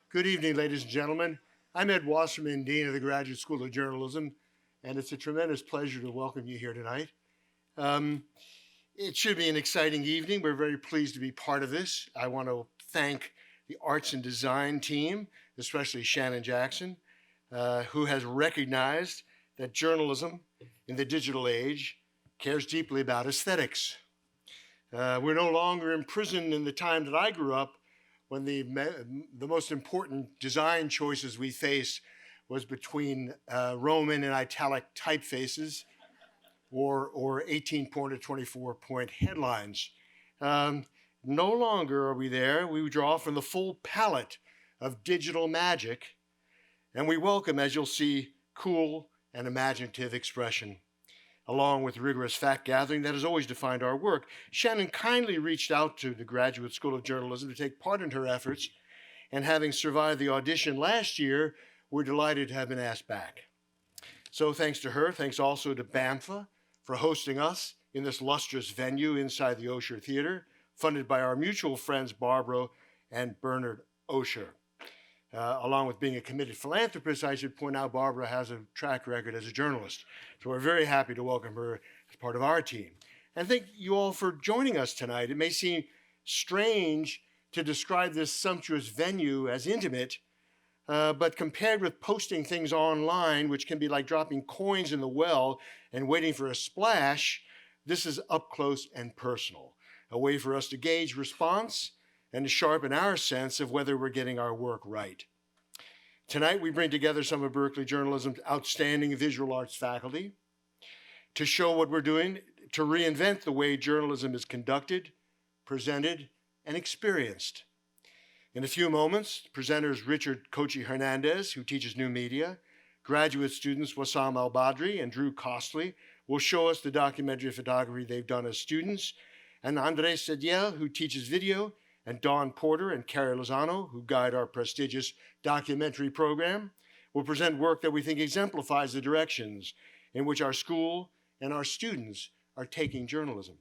Good evening, ladies and gentlemen. I'm Ed Wasserman, Dean of the Graduate School of Journalism, and it's a tremendous pleasure to welcome you here tonight. Um, it should be an exciting evening. We're very pleased to be part of this. I want to thank the arts and design team, especially Shannon Jackson, who has recognized that journalism in the digital age cares deeply about aesthetics. We're no longer imprisoned in the time that I grew up when the most important design choices we faced was between Roman and italic typefaces or 18-point or 24-point headlines. No longer are we there. We draw from the full palette of digital magic, and we welcome, as you'll see, cool and imaginative expression, along with rigorous fact gathering that has always defined our work. Shannon kindly reached out to the Graduate School of Journalism to take part in her efforts, and having survived the audition last year, we're delighted to have been asked back. So thanks to her, thanks also to BAMFA for hosting us in this lustrous venue inside the Osher Theater, funded by our mutual friends Barbara and Bernard Osher. Along with being a committed philanthropist, I should point out Barbara has a track record as a journalist. So we're very happy to welcome her as part of our team. And thank you all for joining us tonight. It may seem strange to describe this sumptuous venue as intimate, but compared with posting things online, which can be like dropping coins in the well and waiting for a splash, this is up close and personal, a way for us to gauge response and to sharpen our sense of whether we're getting our work right. Tonight, we bring together some of Berkeley Journalism's outstanding visual arts faculty to show what we're doing to reinvent the way journalism is conducted, presented, and experienced. In a few moments, presenters Richard Koci Hernandez, who teaches new media, graduate students Wesaam Al-Badry and Drew Costley will show us the documentary photography they've done as students, and Andrés Cediel, who teaches video, and Dawn Porter and Carrie Lozano, who guide our prestigious documentary program, will present work that we think exemplifies the directions in which our school and our students are taking journalism.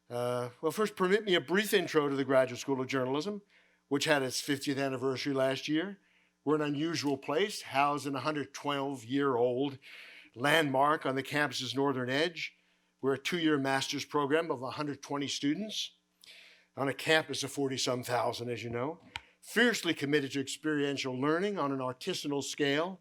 Well, first, permit me a brief intro to the Graduate School of Journalism, which had its 50th anniversary last year. We're an unusual place, housed in a 112-year-old landmark on the campus's northern edge. We're a two-year master's program of 120 students on a campus of 40-some thousand, as you know, fiercely committed to experiential learning on an artisanal scale.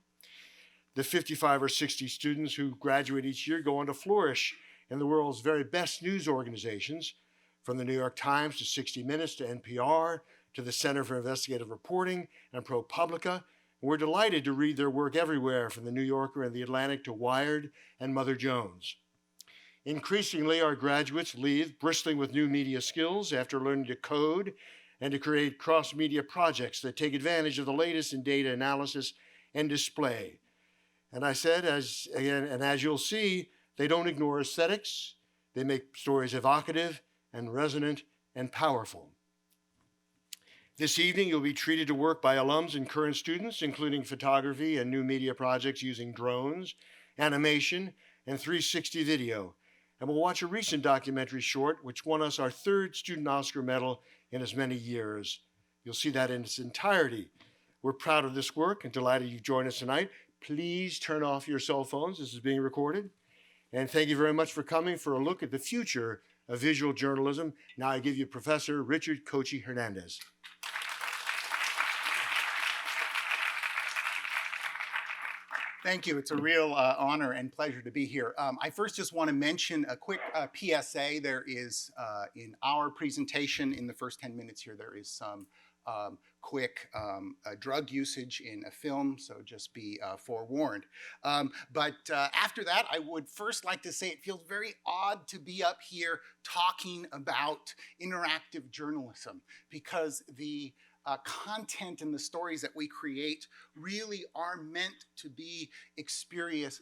The 55 or 60 students who graduate each year go on to flourish in the world's very best news organizations, from the New York Times to 60 Minutes to NPR to the Center for Investigative Reporting and ProPublica. We're delighted to read their work everywhere, from the New Yorker and the Atlantic to Wired and Mother Jones. Increasingly, our graduates leave bristling with new media skills after learning to code and to create cross-media projects that take advantage of the latest in data analysis and display. And I said, as you'll see, they don't ignore aesthetics. They make stories evocative and resonant and powerful. This evening, you'll be treated to work by alums and current students, including photography and new media projects using drones, animation, and 360 video. And we'll watch a recent documentary short, which won us our third Student Oscar medal in as many years. You'll see that in its entirety. We're proud of this work and delighted you've joined us tonight. Please turn off your cell phones. This is being recorded. And thank you very much for coming for a look at the future of visual journalism. Now I give you Professor Richard Koci Hernandez. Thank you. It's a real honor and pleasure to be here. I first just want to mention a quick PSA. There is, in our presentation, in the first 10 minutes here, there is some quick drug usage in a film, so just be forewarned. But after that, I would first like to say it feels very odd to be up here talking about interactive journalism, because the content and the stories that we create really are meant to be experienced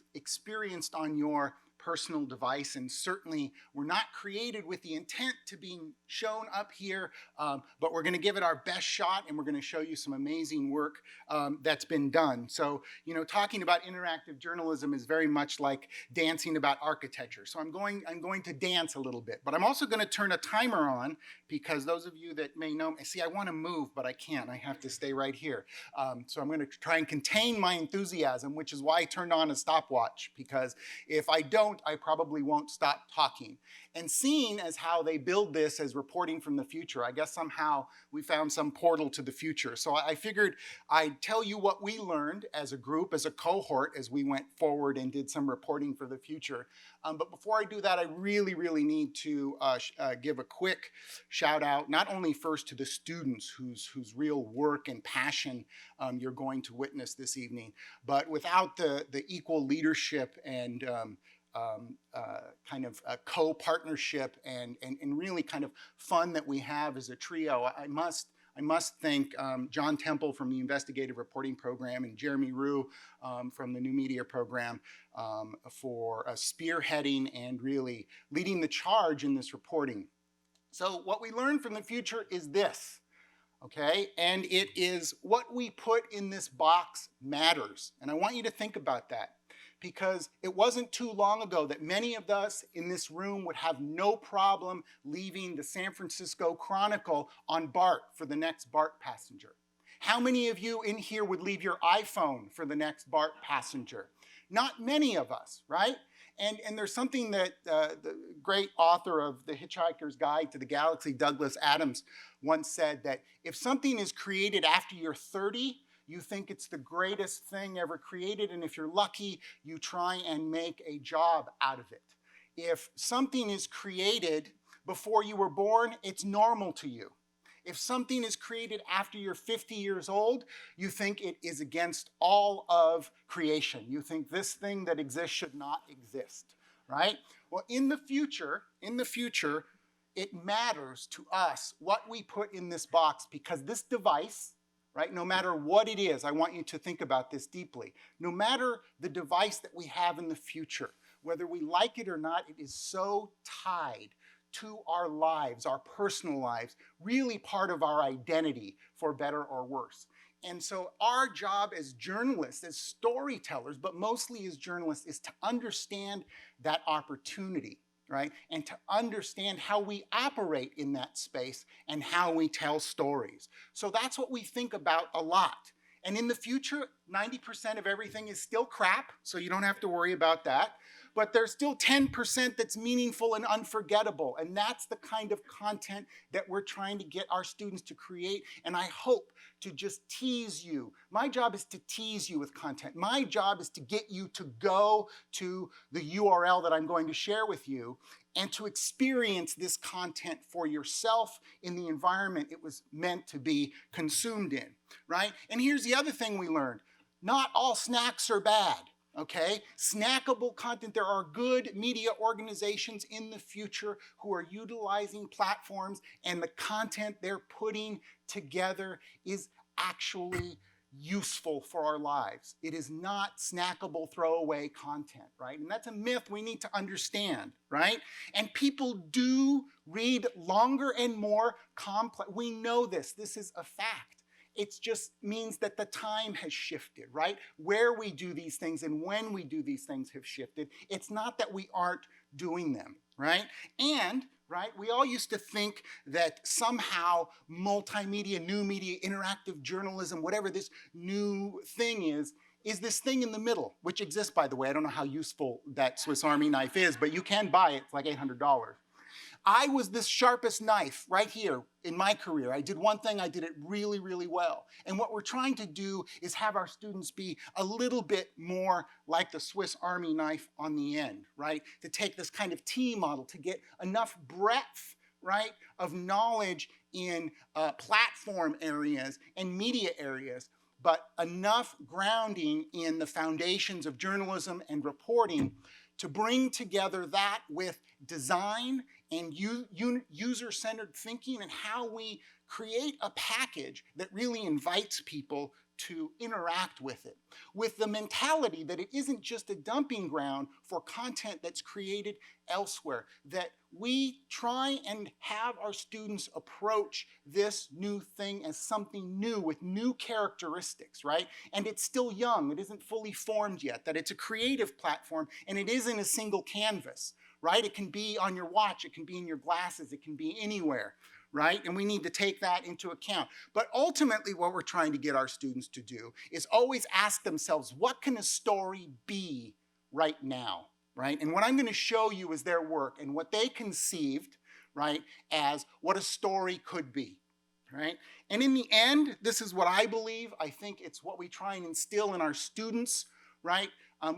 on your personal device, and certainly we're not created with the intent to be shown up here, but we're going to give it our best shot, and we're going to show you some amazing work that's been done. So, you know, talking about interactive journalism is very much like dancing about architecture. So I'm going to dance a little bit, but I'm also going to turn a timer on, because those of you that may know, see, I want to move, but I can't. I have to stay right here. So I'm going to try and contain my enthusiasm, which is why I turned on a stopwatch, because if I don't, I probably won't stop talking. And seeing as how they build this as reporting from the future, I guess somehow we found some portal to the future. So I figured I'd tell you what we learned as a group, as a cohort, as we went forward and did some reporting for the future. But before I do that, I really need to give a quick shout out, not only first to the students whose real work and passion you're going to witness this evening, but without the equal leadership and kind of co-partnership and really kind of fun that we have as a trio, I must thank John Temple from the Investigative Reporting Program and Jeremy Rue from the New Media Program for spearheading and really leading the charge in this reporting. So what we learned from the future is this, okay? And it is what we put in this box matters. And I want you to think about that, because it wasn't too long ago that many of us in this room would have no problem leaving the San Francisco Chronicle on BART for the next BART passenger. How many of you in here would leave your iPhone for the next BART passenger? Not many of us, right? And there's something that the great author of The Hitchhiker's Guide to the Galaxy, Douglas Adams, once said that if something is created after you're 30, you think it's the greatest thing ever created, and if you're lucky, you try and make a job out of it. If something is created before you were born, it's normal to you. If something is created after you're 50 years old, you think it is against all of creation. You think this thing that exists should not exist, right? Well, in the future, it matters to us what we put in this box, because this device, right, no matter what it is, I want you to think about this deeply. No matter the device that we have in the future, whether we like it or not, it is so tied to our lives, our personal lives, really part of our identity, for better or worse. And so our job as journalists, as storytellers, but mostly as journalists, is to understand that opportunity, right? And to understand how we operate in that space and how we tell stories. So that's what we think about a lot. And in the future, 90% of everything is still crap, so you don't have to worry about that. But there's still 10% that's meaningful and unforgettable. And that's the kind of content that we're trying to get our students to create. And I hope to just tease you. My job is to tease you with content. My job is to get you to go to the URL that I'm going to share with you and to experience this content for yourself in the environment it was meant to be consumed in, right? And here's the other thing we learned. Not all snacks are bad. Okay, snackable content. There are good media organizations in the future who are utilizing platforms, and the content they're putting together is actually useful for our lives. It is not snackable throwaway content, right? And that's a myth we need to understand, right? And people do read longer and more complex. We know this. This is a fact. It just means that the time has shifted, right? Where we do these things and when we do these things have shifted. It's not that we aren't doing them, right? And, right, we all used to think that somehow multimedia, new media, interactive journalism, whatever this new thing is this thing in the middle, which exists, by the way. I don't know how useful that Swiss Army knife is, but you can buy it. It's like $800. I was this sharpest knife right here in my career. I did one thing, I did it really, really well. And what we're trying to do is have our students be a little bit more like the Swiss Army knife on the end, right? To take this kind of T model, to get enough breadth, right, of knowledge in platform areas and media areas, but enough grounding in the foundations of journalism and reporting to bring together that with design and user-centered thinking and how we create a package that really invites people to interact with it, with the mentality that it isn't just a dumping ground for content that's created elsewhere, that we try and have our students approach this new thing as something new with new characteristics, right? And it's still young, it isn't fully formed yet, that it's a creative platform and it isn't a single canvas, right? It can be on your watch, it can be in your glasses, it can be anywhere, right? And we need to take that into account. But ultimately what we're trying to get our students to do is always ask themselves, what can a story be right now, right? And what I'm going to show you is their work and what they conceived, right, as what a story could be, right? And in the end, this is what I believe. I think it's what we try and instill in our students, right?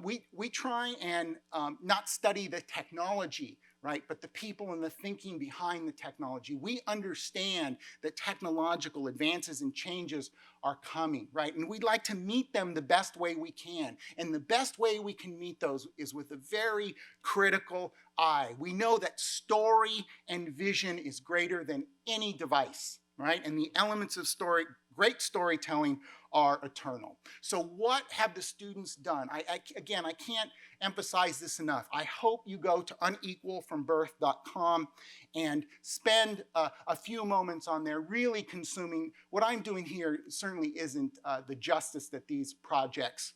We try and not study the technology, right, but the people and the thinking behind the technology. We understand that technological advances and changes are coming, right? And we'd like to meet them the best way we can. And the best way we can meet those is with a very critical eye. We know that story and vision is greater than any device, right? And the elements of story, great storytelling, are eternal. So what have the students done? Again, I can't emphasize this enough. I hope you go to unequalfrombirth.com and spend a few moments on there really consuming. What I'm doing here certainly isn't the justice that these projects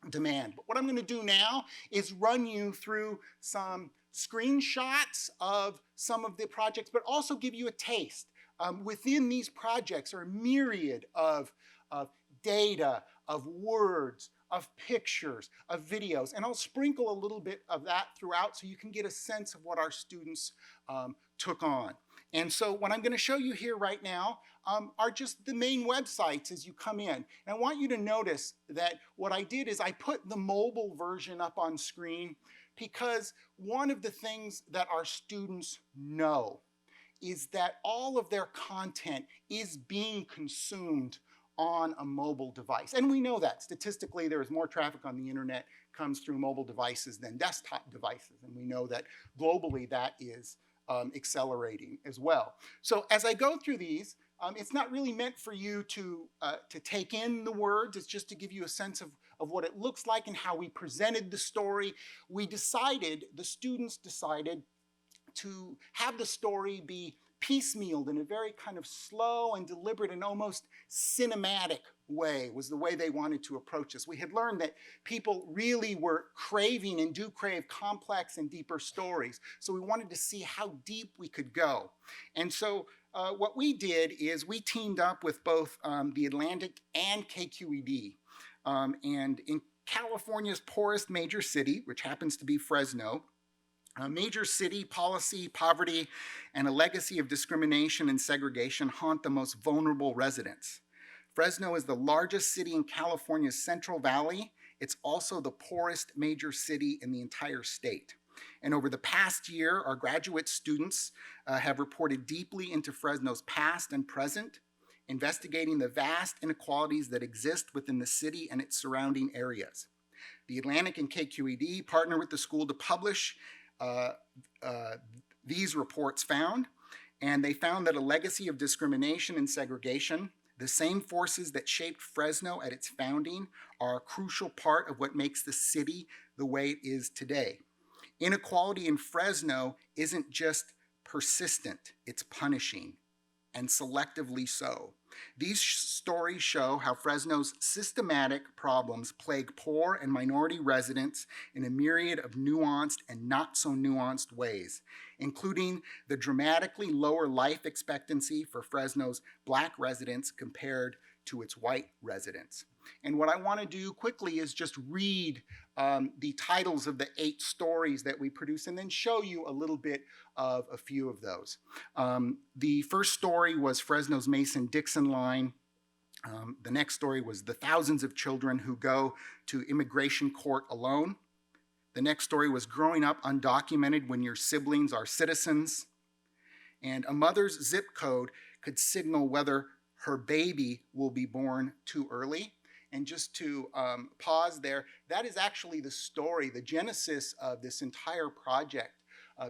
demand. But what I'm going to do now is run you through some screenshots of some of the projects, but also give you a taste. Within these projects are a myriad of data, of words, of pictures, of videos, and I'll sprinkle a little bit of that throughout so you can get a sense of what our students took on. And so what I'm going to show you here right now are just the main websites as you come in. And I want you to notice that what I did is I put the mobile version up on screen because one of the things that our students know is that all of their content is being consumed on a mobile device. And we know that statistically there is more traffic on the internet comes through mobile devices than desktop devices. And we know that globally that is accelerating as well. So as I go through these, it's not really meant for you to take in the words. It's just to give you a sense of what it looks like and how we presented the story. The students decided to have the story be piecemealed in a very kind of slow and deliberate and almost cinematic way was the way they wanted to approach this. We had learned that people really were craving and do crave complex and deeper stories. So we wanted to see how deep we could go. And so what we did is we teamed up with both the Atlantic and KQED. And in California's poorest major city, which happens to be Fresno, a major city, policy, poverty, and a legacy of discrimination and segregation haunt the most vulnerable residents. Fresno is the largest city in California's Central Valley. It's also the poorest major city in the entire state. And over the past year, our graduate students have reported deeply into Fresno's past and present, investigating the vast inequalities that exist within the city and its surrounding areas. The Atlantic and KQED partner with the school to publish these reports found, and they found that a legacy of discrimination and segregation, the same forces that shaped Fresno at its founding, are a crucial part of what makes the city the way it is today. Inequality in Fresno isn't just persistent, it's punishing, and selectively so. These stories show how Fresno's systematic problems plague poor and minority residents in a myriad of nuanced and not so nuanced ways, including the dramatically lower life expectancy for Fresno's Black residents compared to its white residents. And what I want to do quickly is just read the titles of the 8 stories that we produce and then show you a little bit of a few of those. The first story was Fresno's Mason-Dixon line. The next story was the thousands of children who go to immigration court alone. The next story was growing up undocumented when your siblings are citizens. And a mother's zip code could signal whether her baby will be born too early. And just to pause there, that is actually the story, the genesis of this entire project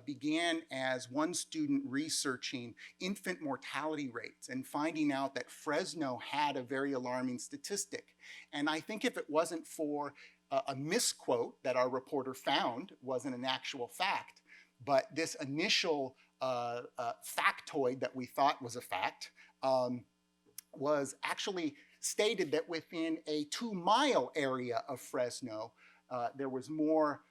began as one student researching infant mortality rates and finding out that Fresno had a very alarming statistic. And I think if it wasn't for a misquote that our reporter found, wasn't an actual fact, but this initial factoid that we thought was a fact was actually stated that within a 2-mile area of Fresno, there was more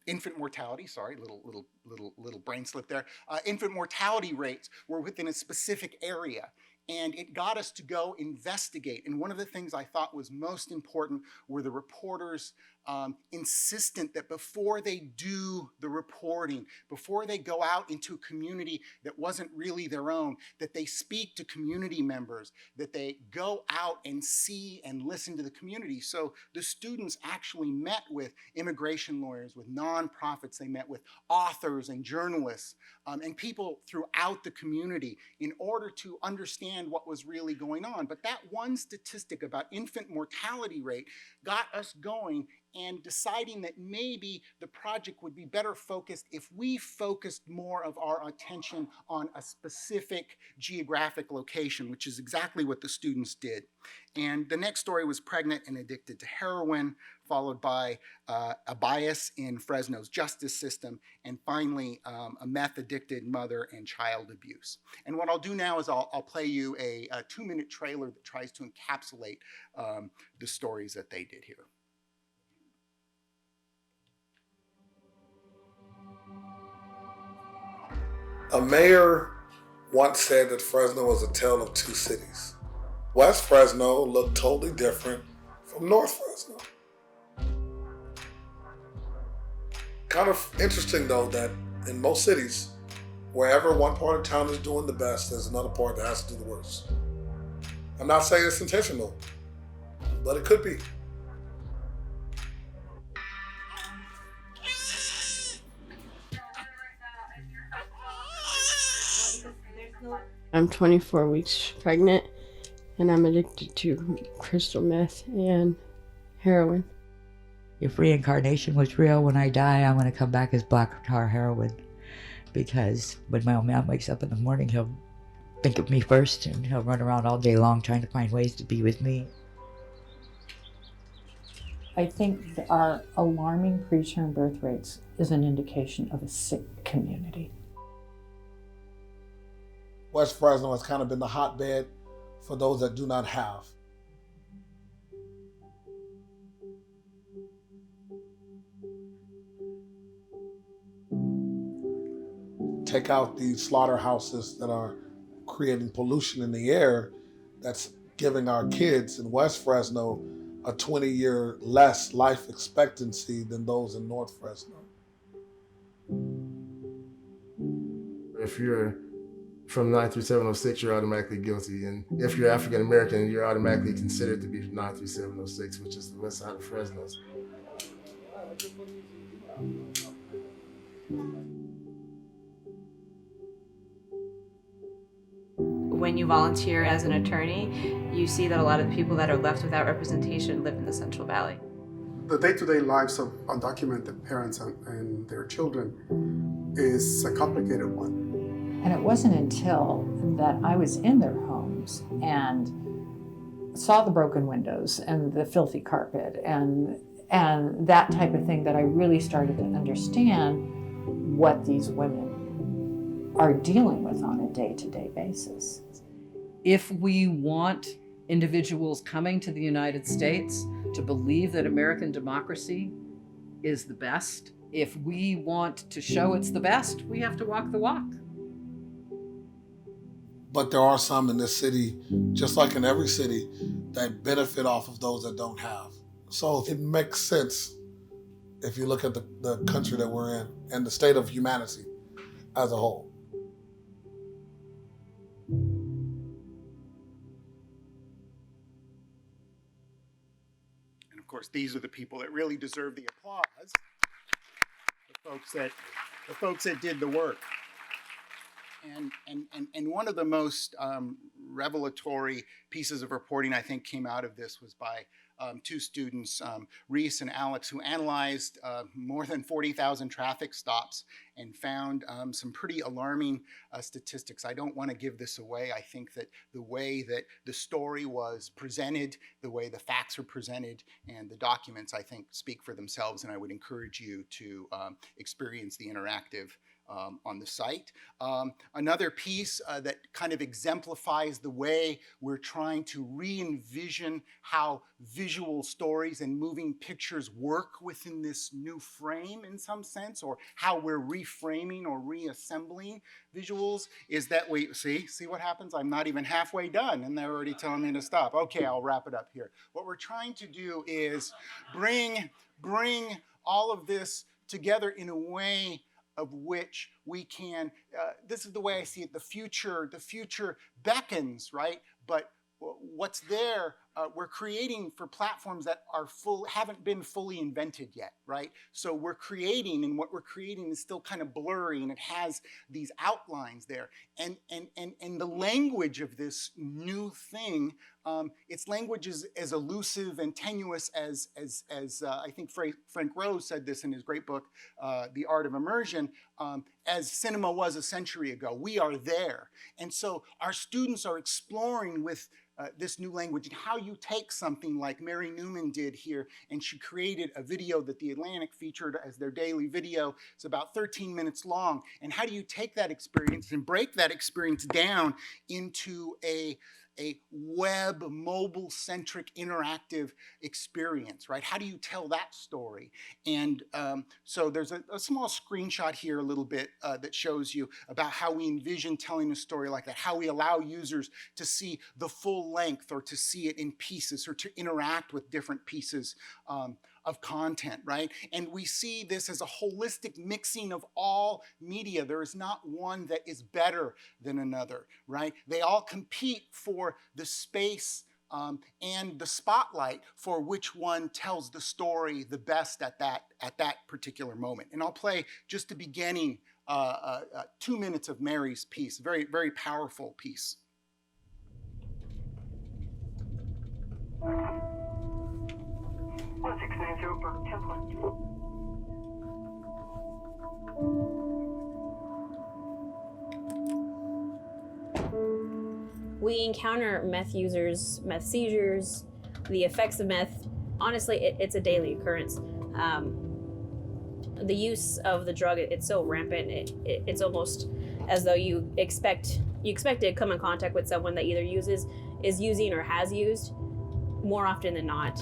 infant mortality, sorry, little brain slip there. Infant mortality rates were within a specific area. And it got us to go investigate. And one of the things I thought was most important were the reporters insistent that before they do the reporting, before they go out into a community that wasn't really their own, that they speak to community members, that they go out and see and listen to the community. So the students actually met with immigration lawyers, with nonprofits, they met with authors and journalists, and people throughout the community in order to understand what was really going on. But that one statistic about infant mortality rate got us going and deciding that maybe the project would be better focused if we focused more of our attention on a specific geographic location, which is exactly what the students did. And the next story was pregnant and addicted to heroin, followed by a bias in Fresno's justice system, and finally a meth-addicted mother and child abuse. And what I'll do now is I'll play you a 2-minute trailer that tries to encapsulate the stories that they did here. A mayor once said that Fresno was a tale of two cities. West Fresno looked totally different from North Fresno. Kind of interesting though that in most cities, wherever one part of town is doing the best, there's another part that has to do the worst. I'm not saying it's intentional, but it could be. I'm 24 weeks pregnant, and I'm addicted to crystal meth and heroin. If reincarnation was real, when I die, I'm going to come back as black tar heroin. Because when my old man wakes up in the morning, he'll think of me first, and he'll run around all day long trying to find ways to be with me. I think that our alarming preterm birth rates is an indication of a sick community. West Fresno has kind of been the hotbed for those that do not have. Take out these slaughterhouses that are creating pollution in the air, that's giving our kids in West Fresno a 20-year less life expectancy than those in North Fresno. If you're from 9 through 706, you're automatically guilty. And if you're African American, you're automatically considered to be 9 through 706, which is the west side of Fresno. When you volunteer as an attorney, you see that a lot of the people that are left without representation live in the Central Valley. The day-to-day lives of undocumented parents and their children is a complicated one. And it wasn't until that I was in their homes and saw the broken windows and the filthy carpet and that type of thing that I really started to understand what these women are dealing with on a day-to-day basis. If we want individuals coming to the United States to believe that American democracy is the best, if we want to show it's the best, we have to walk the walk. But there are some in this city, just like in every city, that benefit off of those that don't have. So it makes sense if you look at the country that we're in and the state of humanity as a whole. And of course, these are the people that really deserve the applause. The folks that did the work. And one of the most revelatory pieces of reporting I think came out of this was by two students, Reese and Alex, who analyzed more than 40,000 traffic stops and found some pretty alarming statistics. I don't want to give this away. I think that the way that the story was presented, the way the facts are presented, and the documents, I think, speak for themselves, and I would encourage you to experience the interactive on the site. Another piece that kind of exemplifies the way we're trying to re-envision how visual stories and moving pictures work within this new frame in some sense, or how we're reframing or reassembling visuals, is that we, see what happens? I'm not even halfway done and they're already telling me to stop. Okay, I'll wrap it up here. What we're trying to do is bring all of this together in a way of which we can, this is the way I see it, the future beckons, right? But what's there, we're creating for platforms that are haven't been fully invented yet, right? So we're creating, and what we're creating is still kind of blurry, and it has these outlines there. And the language of this new thing, its language is as elusive and tenuous as I think Frank Rose said this in his great book, The Art of Immersion, as cinema was a century ago. We are there. And so our students are exploring with this new language, and how you take something like Mary Newman did here, and she created a video that the Atlantic featured as their daily video. It's about 13 minutes long. And how do you take that experience and break that experience down into a web, mobile-centric, interactive experience, right? How do you tell that story? And so there's a small screenshot here a little bit that shows you about how we envision telling a story like that, how we allow users to see the full length, or to see it in pieces, or to interact with different pieces of content, right? And we see this as a holistic mixing of all media. There is not one that is better than another, right? They all compete for the space and the spotlight for which one tells the story the best at that particular moment. And I'll play just the beginning 2 minutes of Mary's piece, very, very powerful piece. We encounter meth users, meth seizures, the effects of meth. Honestly, it's a daily occurrence. The use of the drug, it's so rampant. It's almost as though you expect to come in contact with someone that either is using or has used more often than not.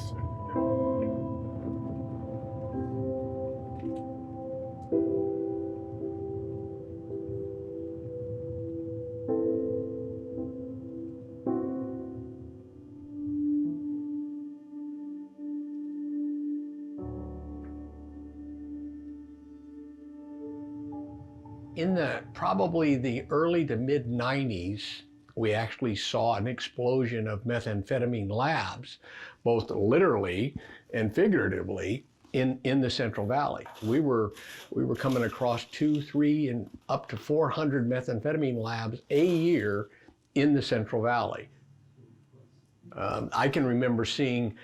In probably the early to mid 90s, we actually saw an explosion of methamphetamine labs, both literally and figuratively, in the Central Valley. We were coming across 2, 3, and up to 400 methamphetamine labs a year in the Central Valley. I can remember seeing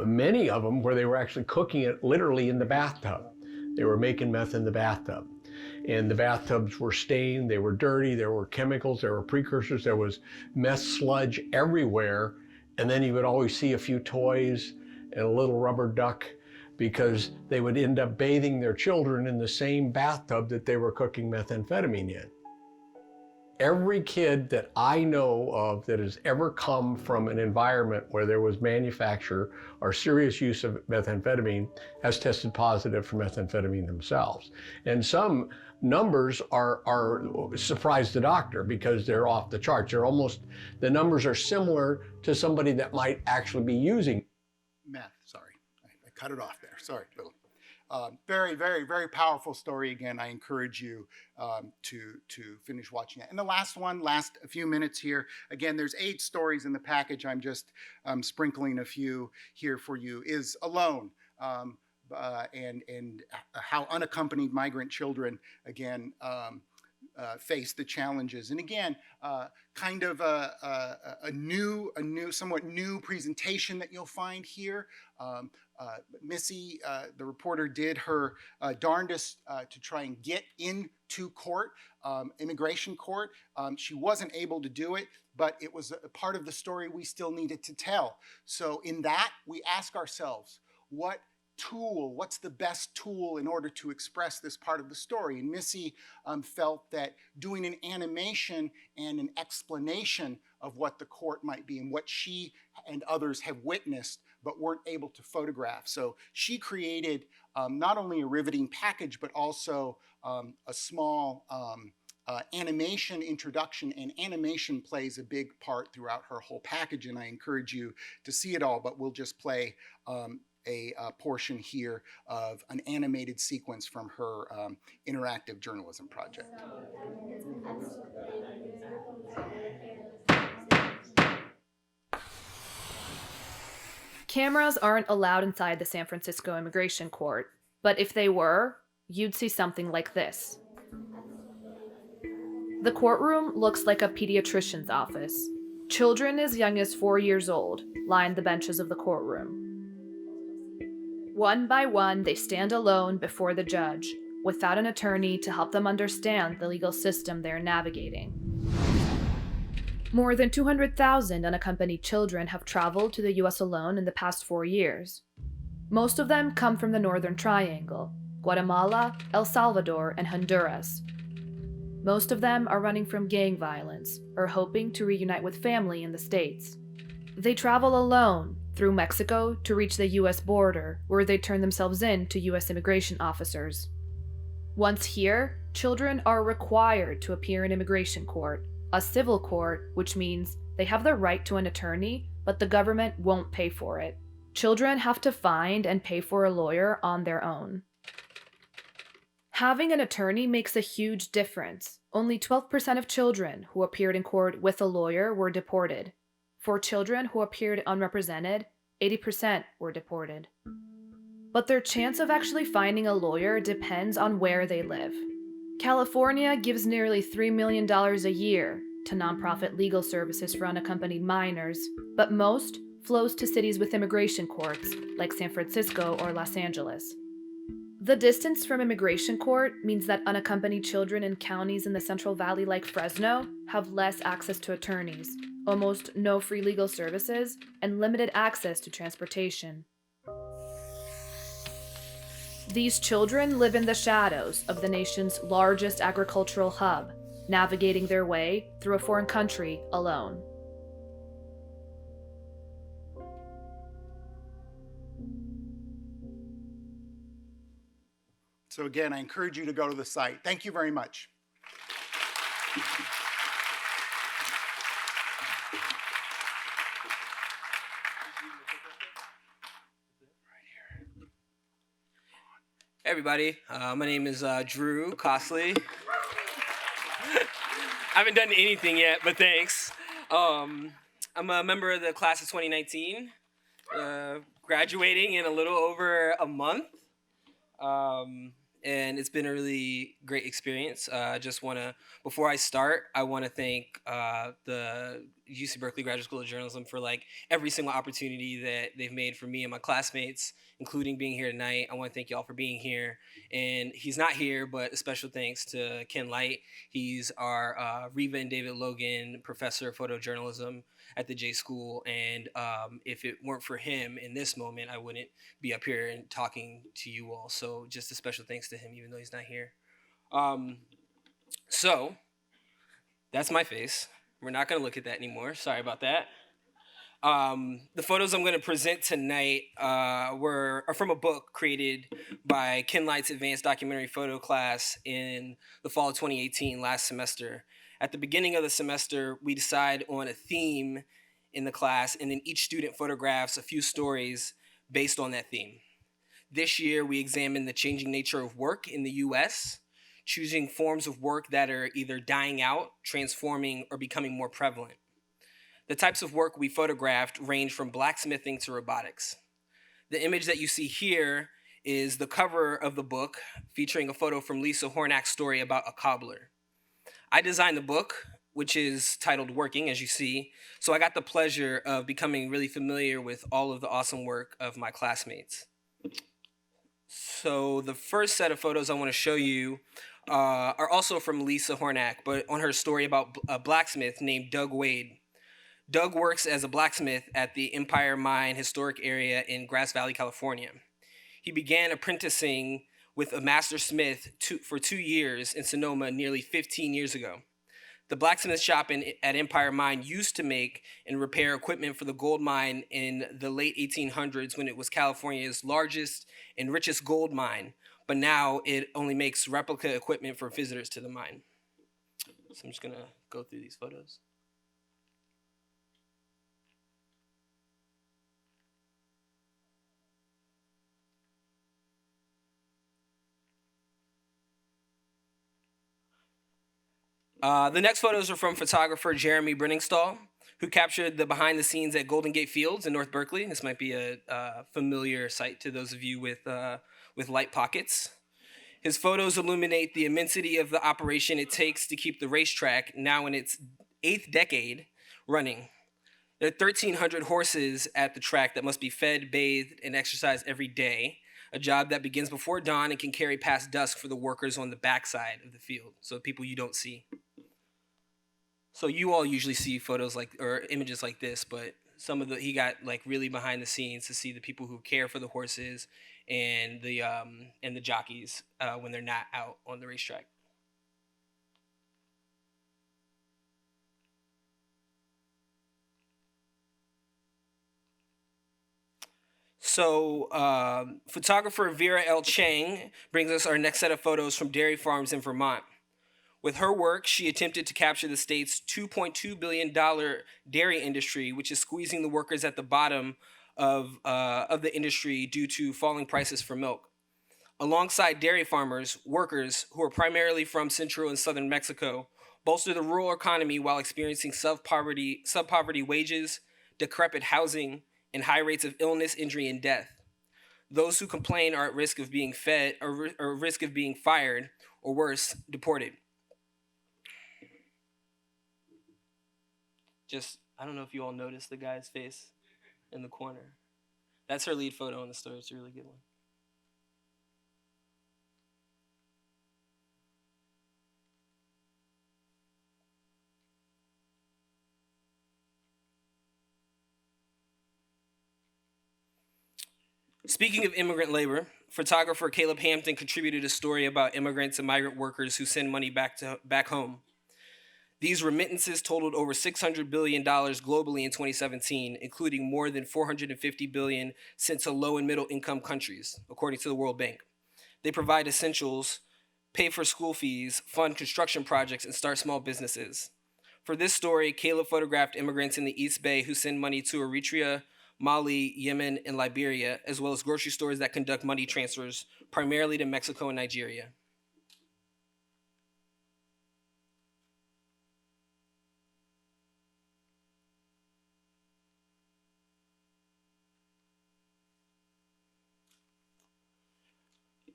many of them where they were actually cooking it literally in the bathtub. They were making meth in the bathtub. And the bathtubs were stained, they were dirty, there were chemicals, there were precursors, there was meth sludge everywhere. And then you would always see a few toys and a little rubber duck, because they would end up bathing their children in the same bathtub that they were cooking methamphetamine in. Every kid that I know of that has ever come from an environment where there was manufacture or serious use of methamphetamine has tested positive for methamphetamine themselves. And some numbers are surprise the doctor because they're off the charts. The numbers are similar to somebody that might actually be using meth. Sorry, I cut it off there. Sorry, Bill. Very, very, very powerful story. Again, I encourage you to finish watching it. And the last few minutes here. Again, there's 8 stories in the package. I'm just sprinkling a few here for you. Is Alone, and how unaccompanied migrant children, again, face the challenges. And again, kind of a somewhat new presentation that you'll find here. Missy, the reporter, did her darndest to try and get into court, immigration court. She wasn't able to do it, but it was a part of the story we still needed to tell. So in that, we ask ourselves, what's the best tool in order to express this part of the story? And Missy felt that doing an animation and an explanation of what the court might be and what she and others have witnessed but weren't able to photograph. So she created not only a riveting package, but also a small animation introduction, and animation plays a big part throughout her whole package, and I encourage you to see it all, but we'll just play a portion here of an animated sequence from her interactive journalism project. Cameras aren't allowed inside the San Francisco Immigration Court, but if they were, you'd see something like this. The courtroom looks like a pediatrician's office. Children as young as 4 years old line the benches of the courtroom. One by one, they stand alone before the judge, without an attorney to help them understand the legal system they're navigating. More than 200,000 unaccompanied children have traveled to the U.S. alone in the past 4 years. Most of them come from the Northern Triangle, Guatemala, El Salvador, and Honduras. Most of them are running from gang violence or hoping to reunite with family in the States. They travel alone through Mexico to reach the U.S. border, where they turn themselves in to U.S. immigration officers. Once here, children are required to appear in immigration court, a civil court, which means they have the right to an attorney, but the government won't pay for it. Children have to find and pay for a lawyer on their own. Having an attorney makes a huge difference. Only 12% of children who appeared in court with a lawyer were deported. For children who appeared unrepresented, 80% were deported. But their chance of actually finding a lawyer depends on where they live. California gives nearly $3 million a year to nonprofit legal services for unaccompanied minors, but most flows to cities with immigration courts, like San Francisco or Los Angeles. The distance from immigration court means that unaccompanied children in counties in the Central Valley like Fresno have less access to attorneys, almost no free legal services, and limited access to transportation. These children live in the shadows of the nation's largest agricultural hub, navigating their way through a foreign country alone. So again, I encourage you to go to the site. Thank you very much. Hey everybody, my name is Drew Costley. I haven't done anything yet, but thanks. I'm a member of the class of 2019, graduating in a little over a month. And it's been a really great experience. Before I start, I want to thank the UC Berkeley Graduate School of Journalism for every single opportunity that they've made for me and my classmates, including being here tonight. I want to thank y'all for being here. And he's not here, but a special thanks to Ken Light. He's our Reva and David Logan Professor of Photojournalism at the J School. And if it weren't for him in this moment, I wouldn't be up here and talking to you all. So just a special thanks to him, even though he's not here. So that's my face. We're not going to look at that anymore. Sorry about that. The photos I'm going to present tonight are from a book created by Ken Light's advanced documentary photo class in the fall of 2018, last semester. At the beginning of the semester, we decide on a theme in the class, and then each student photographs a few stories based on that theme. This year, we examined the changing nature of work in the U.S., choosing forms of work that are either dying out, transforming, or becoming more prevalent. The types of work we photographed range from blacksmithing to robotics. The image that you see here is the cover of the book, featuring a photo from Lisa Hornack's story about a cobbler. I designed the book, which is titled Working, as you see, so I got the pleasure of becoming really familiar with all of the awesome work of my classmates. So the first set of photos I want to show you are also from Lisa Hornack, but on her story about a blacksmith named Doug Wade. Doug works as a blacksmith at the Empire Mine Historic Area in Grass Valley, California. He began apprenticing with a master smith for 2 years in Sonoma nearly 15 years ago. The blacksmith shop at Empire Mine used to make and repair equipment for the gold mine in the late 1800s when it was California's largest and richest gold mine, but now it only makes replica equipment for visitors to the mine. So I'm just gonna go through these photos. The next photos are from photographer Jeremy Brenningstall, who captured the behind the scenes at Golden Gate Fields in North Berkeley. This might be a familiar sight to those of you with light pockets. His photos illuminate the immensity of the operation it takes to keep the racetrack, now in its 8th decade, running. There are 1,300 horses at the track that must be fed, bathed, and exercised every day, a job that begins before dawn and can carry past dusk for the workers on the backside of the field, so people you don't see. So you all usually see photos or images like this, but he got like really behind the scenes to see the people who care for the horses and the jockeys when they're not out on the racetrack. So photographer Vera L. Chang brings us our next set of photos from dairy farms in Vermont. With her work, she attempted to capture the state's $2.2 billion dairy industry, which is squeezing the workers at the bottom of the industry due to falling prices for milk. Alongside dairy farmers, workers, who are primarily from central and southern Mexico, bolster the rural economy while experiencing sub-poverty wages, decrepit housing, and high rates of illness, injury, and death. Those who complain are at risk of being risk of being fired, or worse, deported. I don't know if you all noticed the guy's face in the corner. That's her lead photo in the story. It's a really good one. Speaking of immigrant labor, photographer Caleb Hampton contributed a story about immigrants and migrant workers who send money back home. These remittances totaled over $600 billion globally in 2017, including more than $450 billion sent to low and middle income countries, according to the World Bank. They provide essentials, pay for school fees, fund construction projects, and start small businesses. For this story, Caleb photographed immigrants in the East Bay who send money to Eritrea, Mali, Yemen, and Liberia, as well as grocery stores that conduct money transfers primarily to Mexico and Nigeria.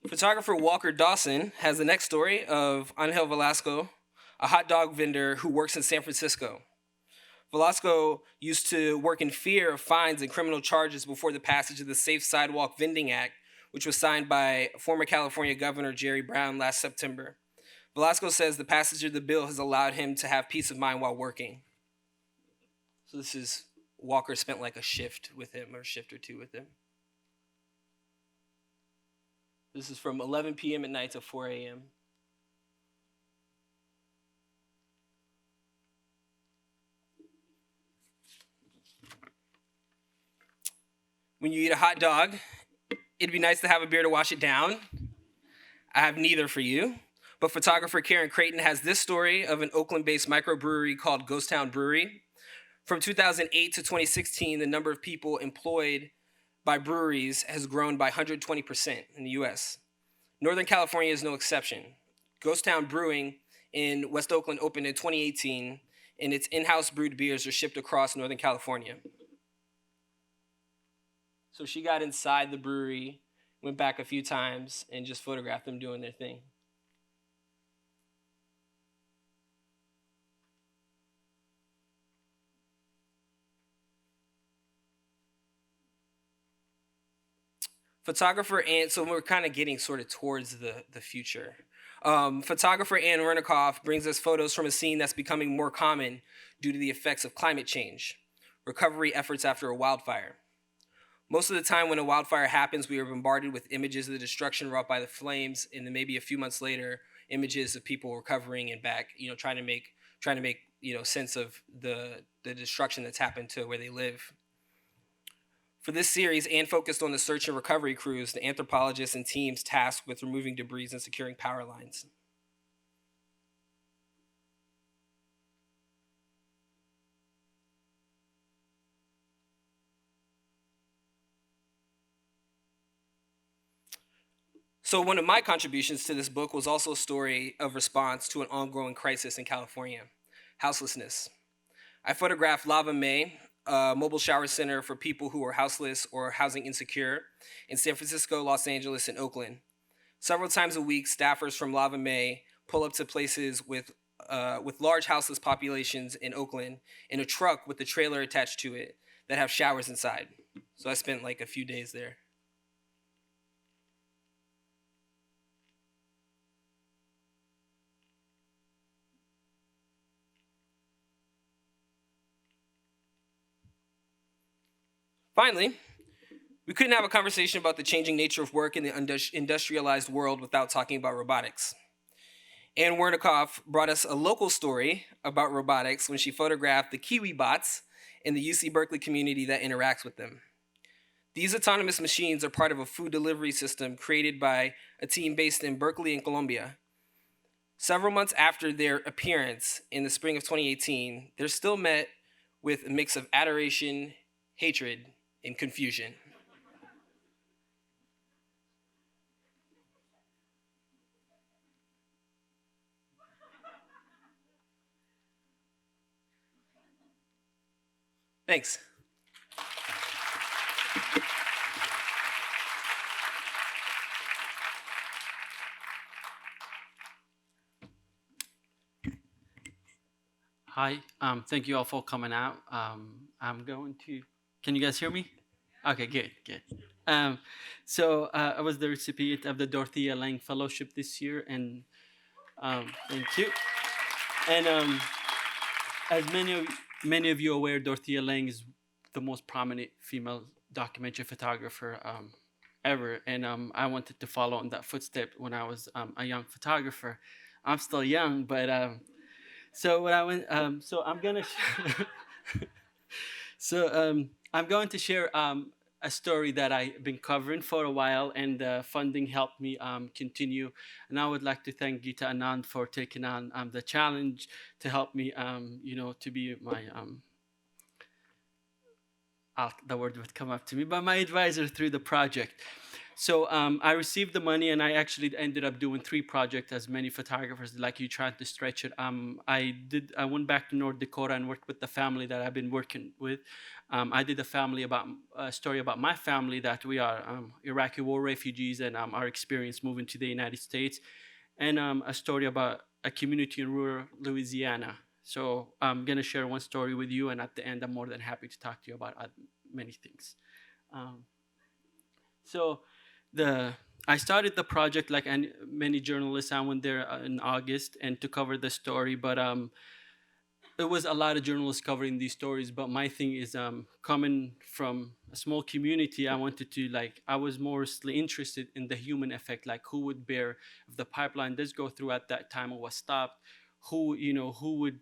Photographer Walker Dawson has the next story of Angel Velasco, a hot dog vendor who works in San Francisco. Velasco used to work in fear of fines and criminal charges before the passage of the Safe Sidewalk Vending Act, which was signed by former California Governor Jerry Brown last September. Velasco says the passage of the bill has allowed him to have peace of mind while working. So this is Walker spent like a shift with him, or a shift or two with him. This is from 11 p.m. at night to 4 a.m. When you eat a hot dog, it'd be nice to have a beer to wash it down. I have neither for you, but photographer Karen Creighton has this story of an Oakland-based microbrewery called Ghost Town Brewery. From 2008 to 2016, the number of people employed by breweries has grown by 120% in the U.S. Northern California is no exception. Ghost Town Brewing in West Oakland opened in 2018, and its in-house brewed beers are shipped across Northern California. So she got inside the brewery, went back a few times, and just photographed them doing their thing. Photographer and so we're kind of getting sort of towards the future. Photographer Ann Wernikoff brings us photos from a scene that's becoming more common due to the effects of climate change, recovery efforts after a wildfire. Most of the time when a wildfire happens, we are bombarded with images of the destruction wrought by the flames, and then maybe a few months later, images of people recovering and back, trying to make sense of the destruction that's happened to where they live. For this series, Anne focused on the search and recovery crews, the anthropologists and teams tasked with removing debris and securing power lines. So one of my contributions to this book was also a story of response to an ongoing crisis in California, houselessness. I photographed Lava Mae, a mobile shower center for people who are houseless or housing insecure in San Francisco, Los Angeles, and Oakland. Several times a week, staffers from Lava Mae pull up to places with large houseless populations in Oakland in a truck with a trailer attached to it that have showers inside. So I spent like a few days there. Finally, we couldn't have a conversation about the changing nature of work in the industrialized world without talking about robotics. Ann Wernikoff brought us a local story about robotics when she photographed the Kiwi bots in the UC Berkeley community that interacts with them. These autonomous machines are part of a food delivery system created by a team based in Berkeley in Colombia. Several months after their appearance in the spring of 2018, they're still met with a mix of adoration, hatred, and confusion. Thanks. Hi, thank you all for coming out. I'm going to, can you guys hear me? Okay, good. So I was the recipient of the Dorothea Lange Fellowship this year, and thank you. And as many of you are aware, Dorothea Lange is the most prominent female documentary photographer ever, and I wanted to follow in that footstep when I was a young photographer. I'm still young, but so when I went, so I'm gonna, I'm going to share a story that I've been covering for a while, and funding helped me continue. And I would like to thank Geeta Anand for taking on the challenge to help me, to be my, the word would come up to me, but my advisor through the project. So I received the money, and I actually ended up doing 3 projects, as many photographers like you trying to stretch it. I went back to North Dakota and worked with the family that I've been working with. I did a story about my family, that we are Iraqi war refugees, and our experience moving to the United States, and a story about a community in rural Louisiana. So I'm gonna share one story with you, and at the end, I'm more than happy to talk to you about many things. I started the project like many journalists. I went there in August and to cover the story, but there was a lot of journalists covering these stories. But my thing is coming from a small community, I wanted to I was mostly interested in the human effect, like who would bear if the pipeline does go through at that time or was stopped, who would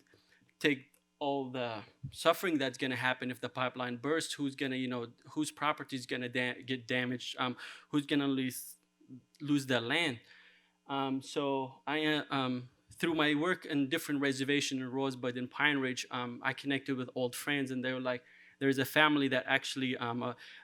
take all the suffering that's going to happen if the pipeline bursts, who's going to, whose property is going to get damaged, who's going to lose their land. So I, through my work in different reservations in Rosebud and Pine Ridge, I connected with old friends, and they were like, there's a family that actually,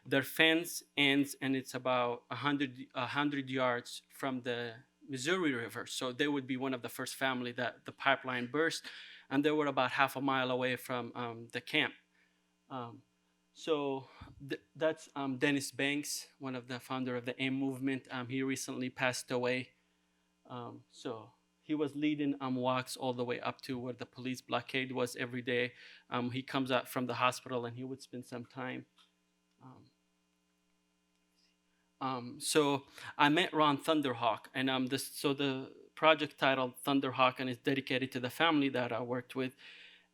their fence ends, and it's about 100 yards from the Missouri River. So they would be one of the first family that the pipeline burst. And they were about half a mile away from the camp. That's Dennis Banks, one of the founder of the AIM movement. He recently passed away. So he was leading walks all the way up to where the police blockade was every day. He comes out from the hospital, and he would spend some time. So I met Ron Thunderhawk, and the project titled Thunderhawk, and it's dedicated to the family that I worked with.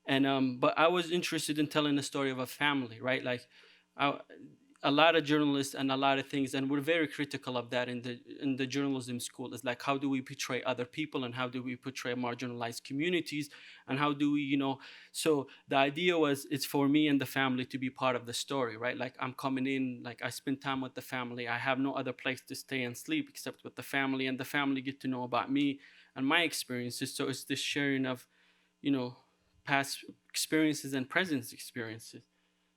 And but I was interested in telling the story of a family, right? Like, a lot of journalists and a lot of things, and we're very critical of that in the journalism school. Is like, how do we portray other people, and how do we portray marginalized communities, and how do we, So the idea was, it's for me and the family to be part of the story, right? Like, I'm coming in, like, I spend time with the family. I have no other place to stay and sleep except with the family, and the family get to know about me and my experiences. So it's this sharing of, past experiences and present experiences.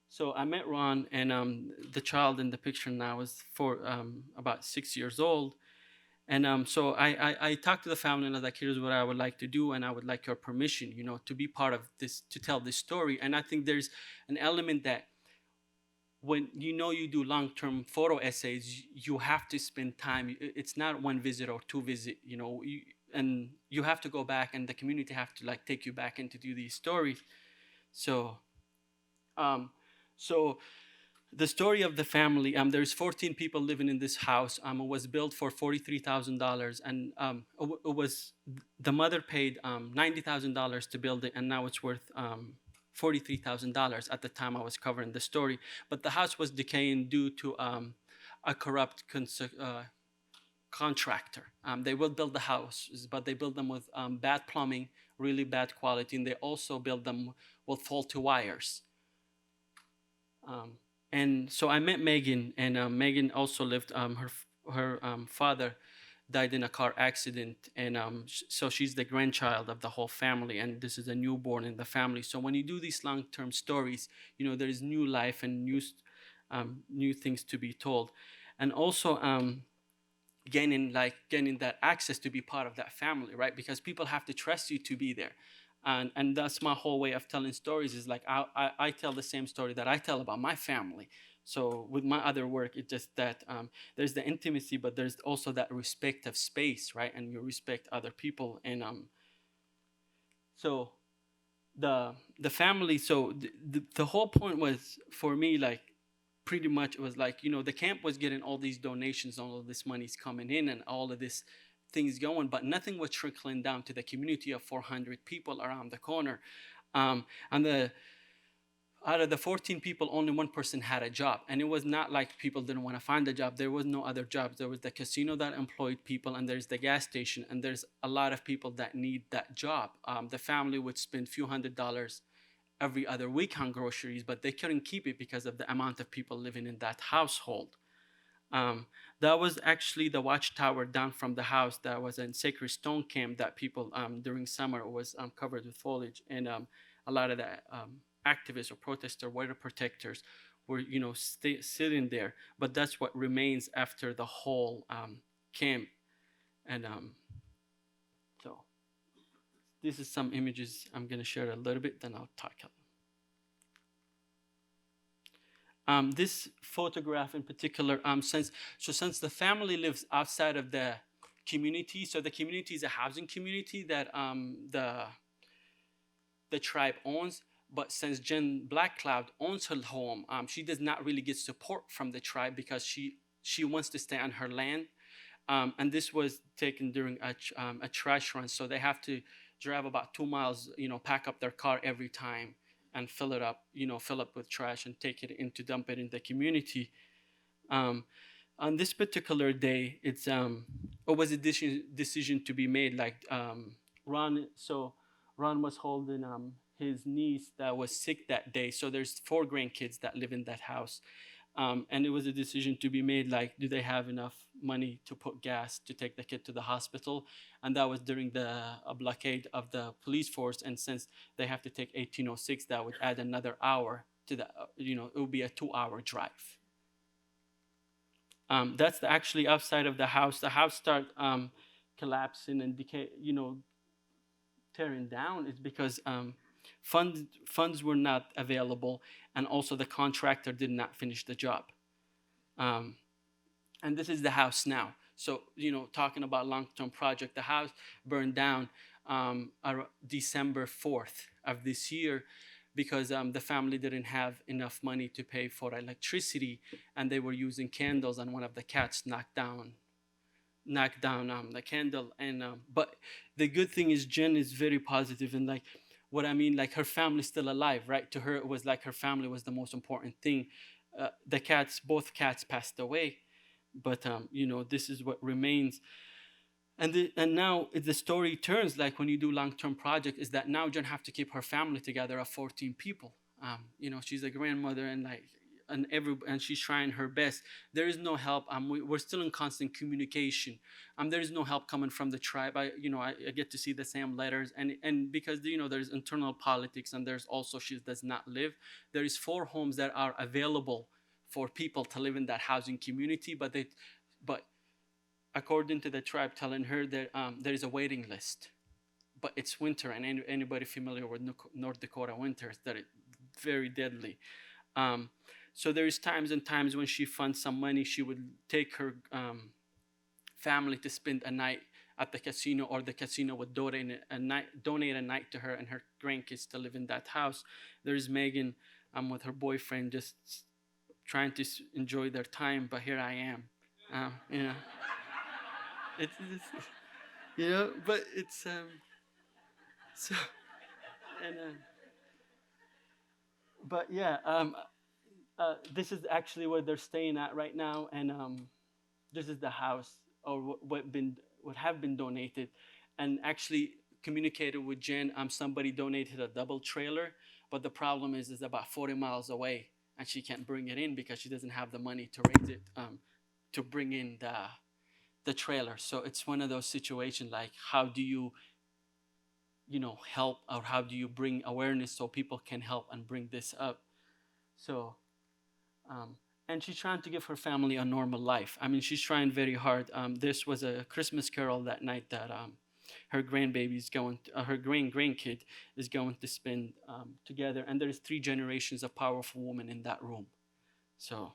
So I met Ron, and the child in the picture now is about 6 years old. And so I talked to the family, and I was like, here's what I would like to do, and I would like your permission, to be part of this, to tell this story. And I think there's an element that when you do long-term photo essays, you have to spend time. It's not one visit or two visit, and you have to go back, and the community have to take you back and to do these stories. So the story of the family, there's 14 people living in this house. It was built for $43,000, and the mother paid $90,000 to build it, and now it's worth $43,000 at the time I was covering the story. But the house was decaying due to a corrupt contractor. They will build the houses, but they build them with bad plumbing, really bad quality, and they also build them with faulty wires. And so I met Megan, and Megan also lived. Her father died in a car accident, and so she's the grandchild of the whole family, and this is a newborn in the family. So when you do these long-term stories, there is new life and new things to be told, and also gaining that access to be part of that family, right? Because people have to trust you to be there. And that's my whole way of telling stories, is like I tell the same story that I tell about my family. So with my other work, it's just that there's the intimacy, but there's also that respect of space, right? And you respect other people. And so the family, so the whole point was, for me, pretty much it was the camp was getting all these donations, all of this money's coming in, and all of this things going, but nothing was trickling down to the community of 400 people around the corner. And out of the 14 people, only one person had a job. And it was not like people didn't want to find a job. There was no other jobs. There was the casino that employed people, and there's the gas station, and there's a lot of people that need that job. The family would spend a few $100s every other week on groceries, but they couldn't keep it because of the amount of people living in that household. That was actually the watchtower down from the house that was in Sacred Stone Camp that people during summer was covered with foliage, and a lot of the activists or protesters, water protectors were sitting there. But that's what remains after the whole camp. And so this is some images I'm going to share a little bit, then I'll talk. This photograph in particular, since the family lives outside of the community, so the community is a housing community that the tribe owns, but since Jen Blackcloud owns her home, she does not really get support from the tribe because she wants to stay on her land. And this was taken during a trash run, so they have to drive about 2 miles, pack up their car every time and fill it up, fill up with trash and take it in to dump it in the community. On this particular day, it was a decision to be made. Ron was holding his niece that was sick that day. So there's 4 grandkids that live in that house. And it was a decision to be made, do they have enough money to put gas to take the kid to the hospital? And that was during the blockade of the police force. And since they have to take 1806, that would add another hour to the, it would be a 2-hour drive. That's actually outside of the house. The house started collapsing and decay, tearing down is because funds were not available, and also the contractor did not finish the job. And this is the house now. So, talking about long-term project, the house burned down December 4th of this year. because the family didn't have enough money to pay for electricity, and they were using candles, and one of the cats knocked down the candle. And but the good thing is Jen is very positive, and like what I mean, like her family's still alive, right? To her, it was like her family was the most important thing. Both cats passed away, but you know, this is what remains. And now the story turns, like when you do long-term project, is that now Jen have to keep her family together of 14 people. You know, she's a grandmother, and she's trying her best. There is no help. We're still in constant communication. There is no help coming from the tribe. I get to see the same letters, and because there's internal politics, and there's also she does not live. There is 4 homes that are available for people to live in that housing community, but according to the tribe telling her that there is a waiting list, but it's winter, and anybody familiar with North Dakota winters, that it's very deadly. So there is times and times when she funds some money, she would take her family to spend a night at the casino, or the casino would donate a night to her and her grandkids to live in that house. There's Megan with her boyfriend, just trying to enjoy their time, but here I am, but it's so, and but yeah, this is actually where they're staying at right now, and this is the house, or what have been donated, and actually communicated with Jen. Somebody donated a double trailer, but the problem is it's about 40 miles away, and she can't bring it in because she doesn't have the money to raise it, to bring in the trailer. So it's one of those situations, like how do you help, or how do you bring awareness so people can help and bring this up? So and she's trying to give her family a normal life. I mean, she's trying very hard. This was a Christmas carol that night that her grandbaby's going to, her grandkid is going to spend together, and there's 3 generations of powerful women in that room. So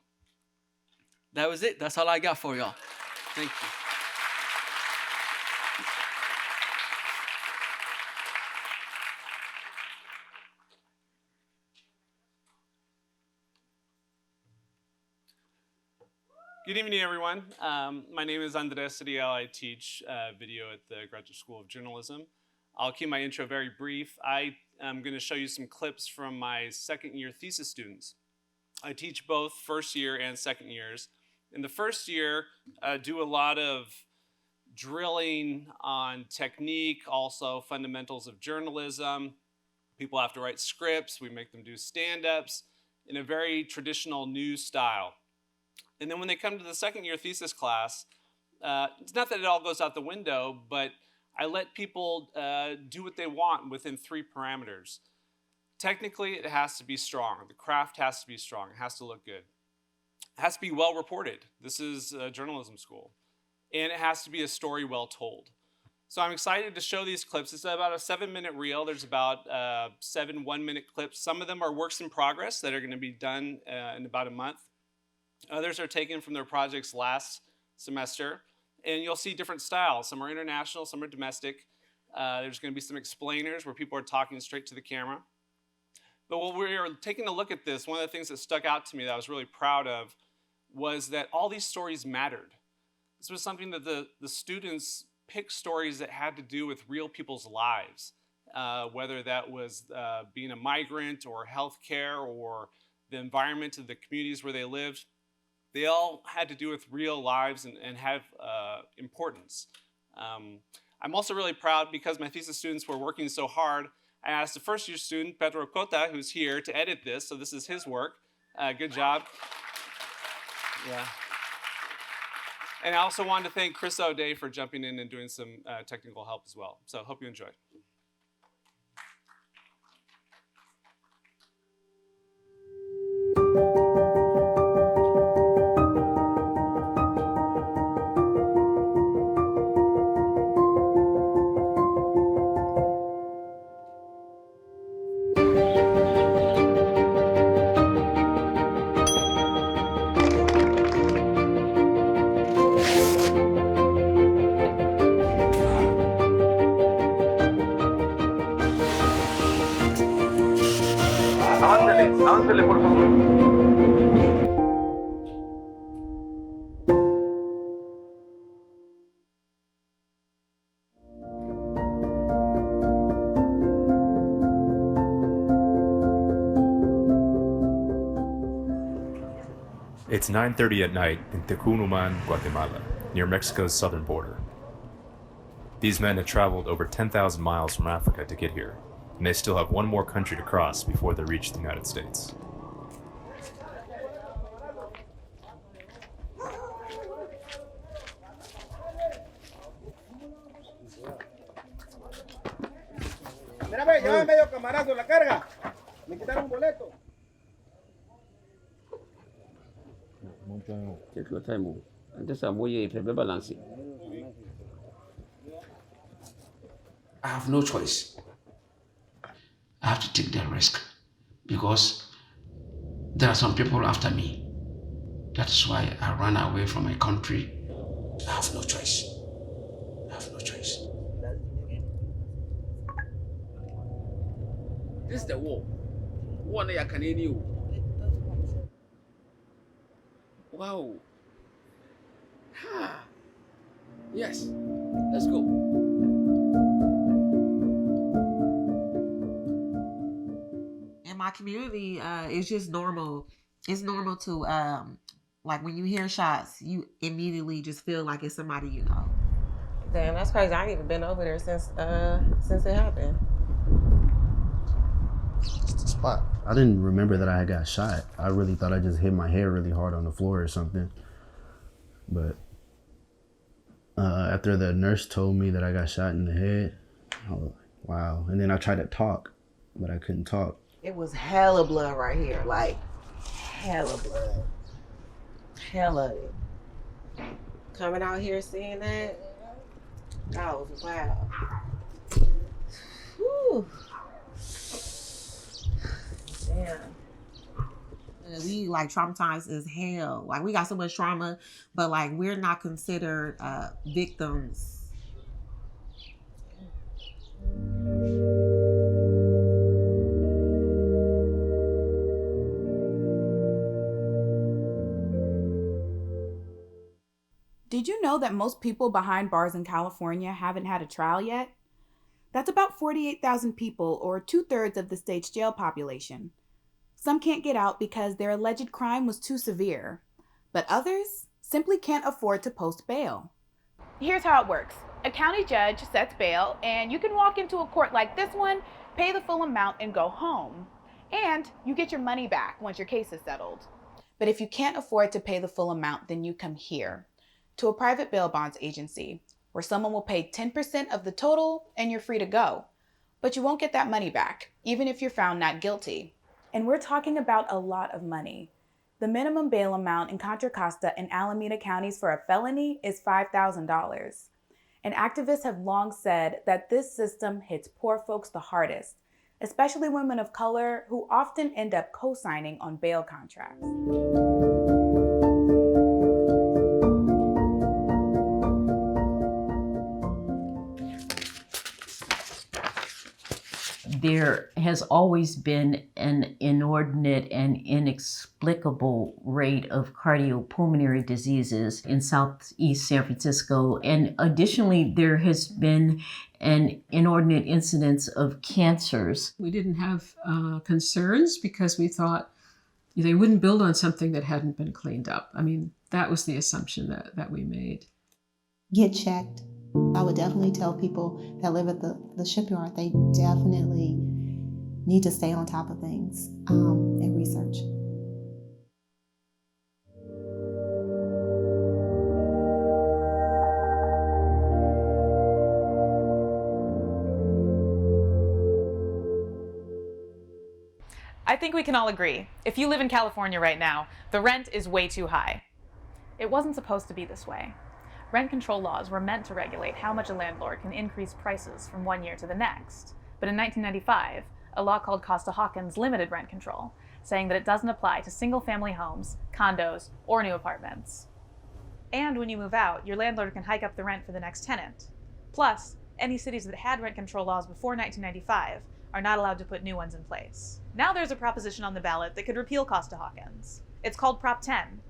that was it. That's all I got for y'all. Thank you. Good evening, everyone. My name is Andrés Cediel. I teach video at the Graduate School of Journalism. I'll keep my intro very brief. I am going to show you some clips from my second-year thesis students. I teach both first year and second years. In the first year, do a lot of drilling on technique, also fundamentals of journalism. People have to write scripts. We make them do stand-ups in a very traditional news style. And then when they come to the second year thesis class, it's not that it all goes out the window, but I let people do what they want within 3 parameters. Technically, it has to be strong. The craft has to be strong. It has to look good. It has to be well reported. This is a journalism school. And it has to be a story well told. So I'm excited to show these clips. It's about a 7-minute reel. There's about 7 1-minute clips. Some of them are works in progress that are going to be done in about a month. Others are taken from their projects last semester, and you'll see different styles. Some are international, some are domestic. There's going to be some explainers where people are talking straight to the camera. But when we were taking a look at this, one of the things that stuck out to me that I was really proud of was that all these stories mattered. This was something that the students picked stories that had to do with real people's lives, whether that was being a migrant or healthcare or the environment of the communities where they lived. They all had to do with real lives and have importance. I'm also really proud because my thesis students were working so hard. I asked the first year student, Pedro Cota, who's here, to edit this. So this is his work. Good job. Yeah. And I also wanted to thank Chris O'Day for jumping in and doing some technical help as well. So hope you enjoy. Aváncele, por favor. It's 9:30 at night in Tecunuman, Guatemala, near Mexico's southern border. These men have traveled over 10,000 miles from Africa to get here, and they still have one more country to cross before they reach the United States. Mira, ve, ya medio camarazo la carga. Me quitaron un boleto. I have no choice. I have to take the risk because there are some people after me. That's why I ran away from my country. I have no choice. I have no choice. This is the war. One I can hear you. Wow. Ha. Yes. Let's go. In my community, it's just normal. It's normal to like when you hear shots, you immediately just feel like it's somebody you know. Damn, that's crazy. I ain't even been over there since it happened. It's the spot. I didn't remember that I had got shot. I really thought I just hit my head really hard on the floor or something. But after the nurse told me that I got shot in the head, I was like, wow. And then I tried to talk, but I couldn't talk. It was hella blood right here, like hella blood. Hella. Coming out here seeing that was wild. Whew. Damn. We like traumatized as hell. Like we got so much trauma, but like we're not considered victims. Did you know that most people behind bars in California haven't had a trial yet? That's about 48,000 people, or 2/3 of the state's jail population. Some can't get out because their alleged crime was too severe, but others simply can't afford to post bail. Here's how it works. A county judge sets bail, and you can walk into a court like this one, pay the full amount, and go home. And you get your money back once your case is settled. But if you can't afford to pay the full amount, then you come here to a private bail bonds agency where someone will pay 10% of the total and you're free to go. But you won't get that money back, even if you're found not guilty. And we're talking about a lot of money. The minimum bail amount in Contra Costa and Alameda counties for a felony is $5,000. And activists have long said that this system hits poor folks the hardest, especially women of color who often end up co-signing on bail contracts. There has always been an inordinate and inexplicable rate of cardiopulmonary diseases in Southeast San Francisco. And additionally, there has been an inordinate incidence of cancers. We didn't have concerns because we thought they wouldn't build on something that hadn't been cleaned up. I mean, that was the assumption that we made. Get checked. I would definitely tell people that live at the shipyard, they definitely need to stay on top of things and research. I think we can all agree, if you live in California right now, the rent is way too high. It wasn't supposed to be this way. Rent control laws were meant to regulate how much a landlord can increase prices from one year to the next. But in 1995, a law called Costa-Hawkins limited rent control, saying that it doesn't apply to single-family homes, condos, or new apartments. And when you move out, your landlord can hike up the rent for the next tenant. Plus, any cities that had rent control laws before 1995 are not allowed to put new ones in place. Now there's a proposition on the ballot that could repeal Costa-Hawkins. It's called Prop 10.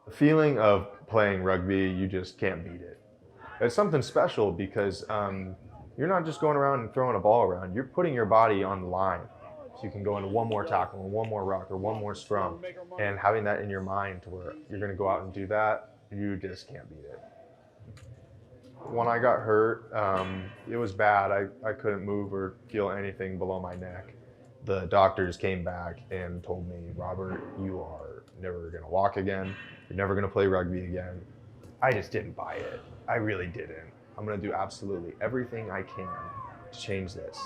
The feeling of playing rugby, you just can't beat it. It's something special because you're not just going around and throwing a ball around, you're putting your body on the line. So you can go into one more tackle, or one more ruck, or one more scrum, and having that in your mind to where you're going to go out and do that, you just can't beat it. When I got hurt, it was bad. I couldn't move or feel anything below my neck. The doctors came back and told me, Robert, you are never going to walk again. You're never going to play rugby again. I just didn't buy it. I really didn't. I'm going to do absolutely everything I can to change this.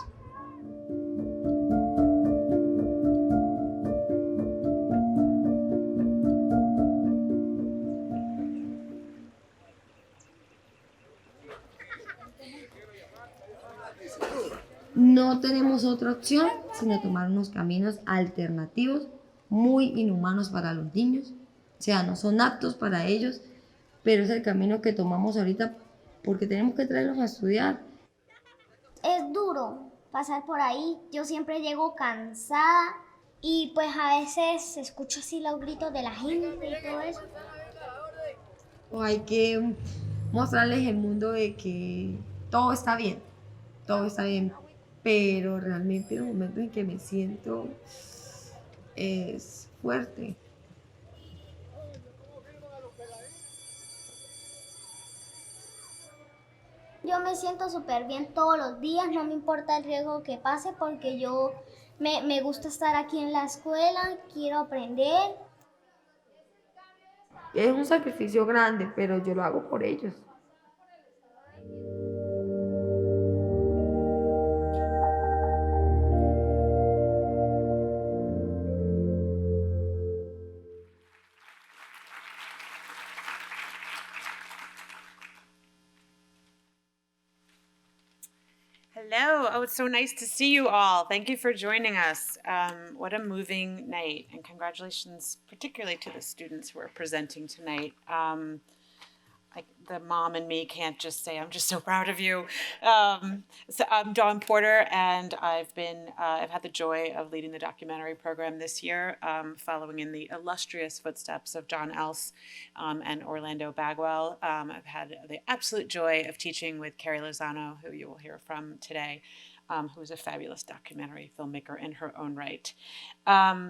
No tenemos otra opción sino tomar unos caminos alternativos muy inhumanos para los niños. O sea, no son aptos para ellos, pero es el camino que tomamos ahorita porque tenemos que traerlos a estudiar. Es duro pasar por ahí. Yo siempre llego cansada y pues a veces escucho así los gritos de la gente y todo eso. Hay que mostrarles el mundo de que todo está bien, pero realmente el momento en que me siento es fuerte. Yo me siento súper bien todos los días, no me importa el riesgo que pase porque yo me gusta estar aquí en la escuela, quiero aprender. Es un sacrificio grande, pero yo lo hago por ellos. Hello. Oh, it's so nice to see you all. Thank you for joining us. What a moving night, and congratulations particularly to the students who are presenting tonight. The mom in me can't just say, I'm just so proud of you. So I'm Dawn Porter, and I've had the joy of leading the documentary program this year, following in the illustrious footsteps of John Else and Orlando Bagwell. I've had the absolute joy of teaching with Carrie Lozano, who you will hear from today, who is a fabulous documentary filmmaker in her own right.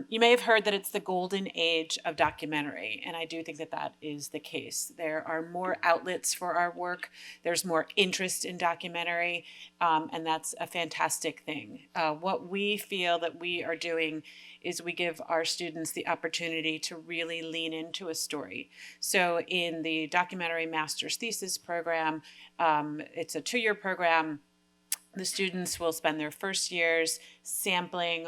You may have heard that it's the golden age of documentary, and I do think that that is the case. There are more outlets for our work, there's more interest in documentary, and that's a fantastic thing. What we feel that we are doing is we give our students the opportunity to really lean into a story. So in the documentary master's thesis program, it's a 2-year program. The students will spend their first years sampling,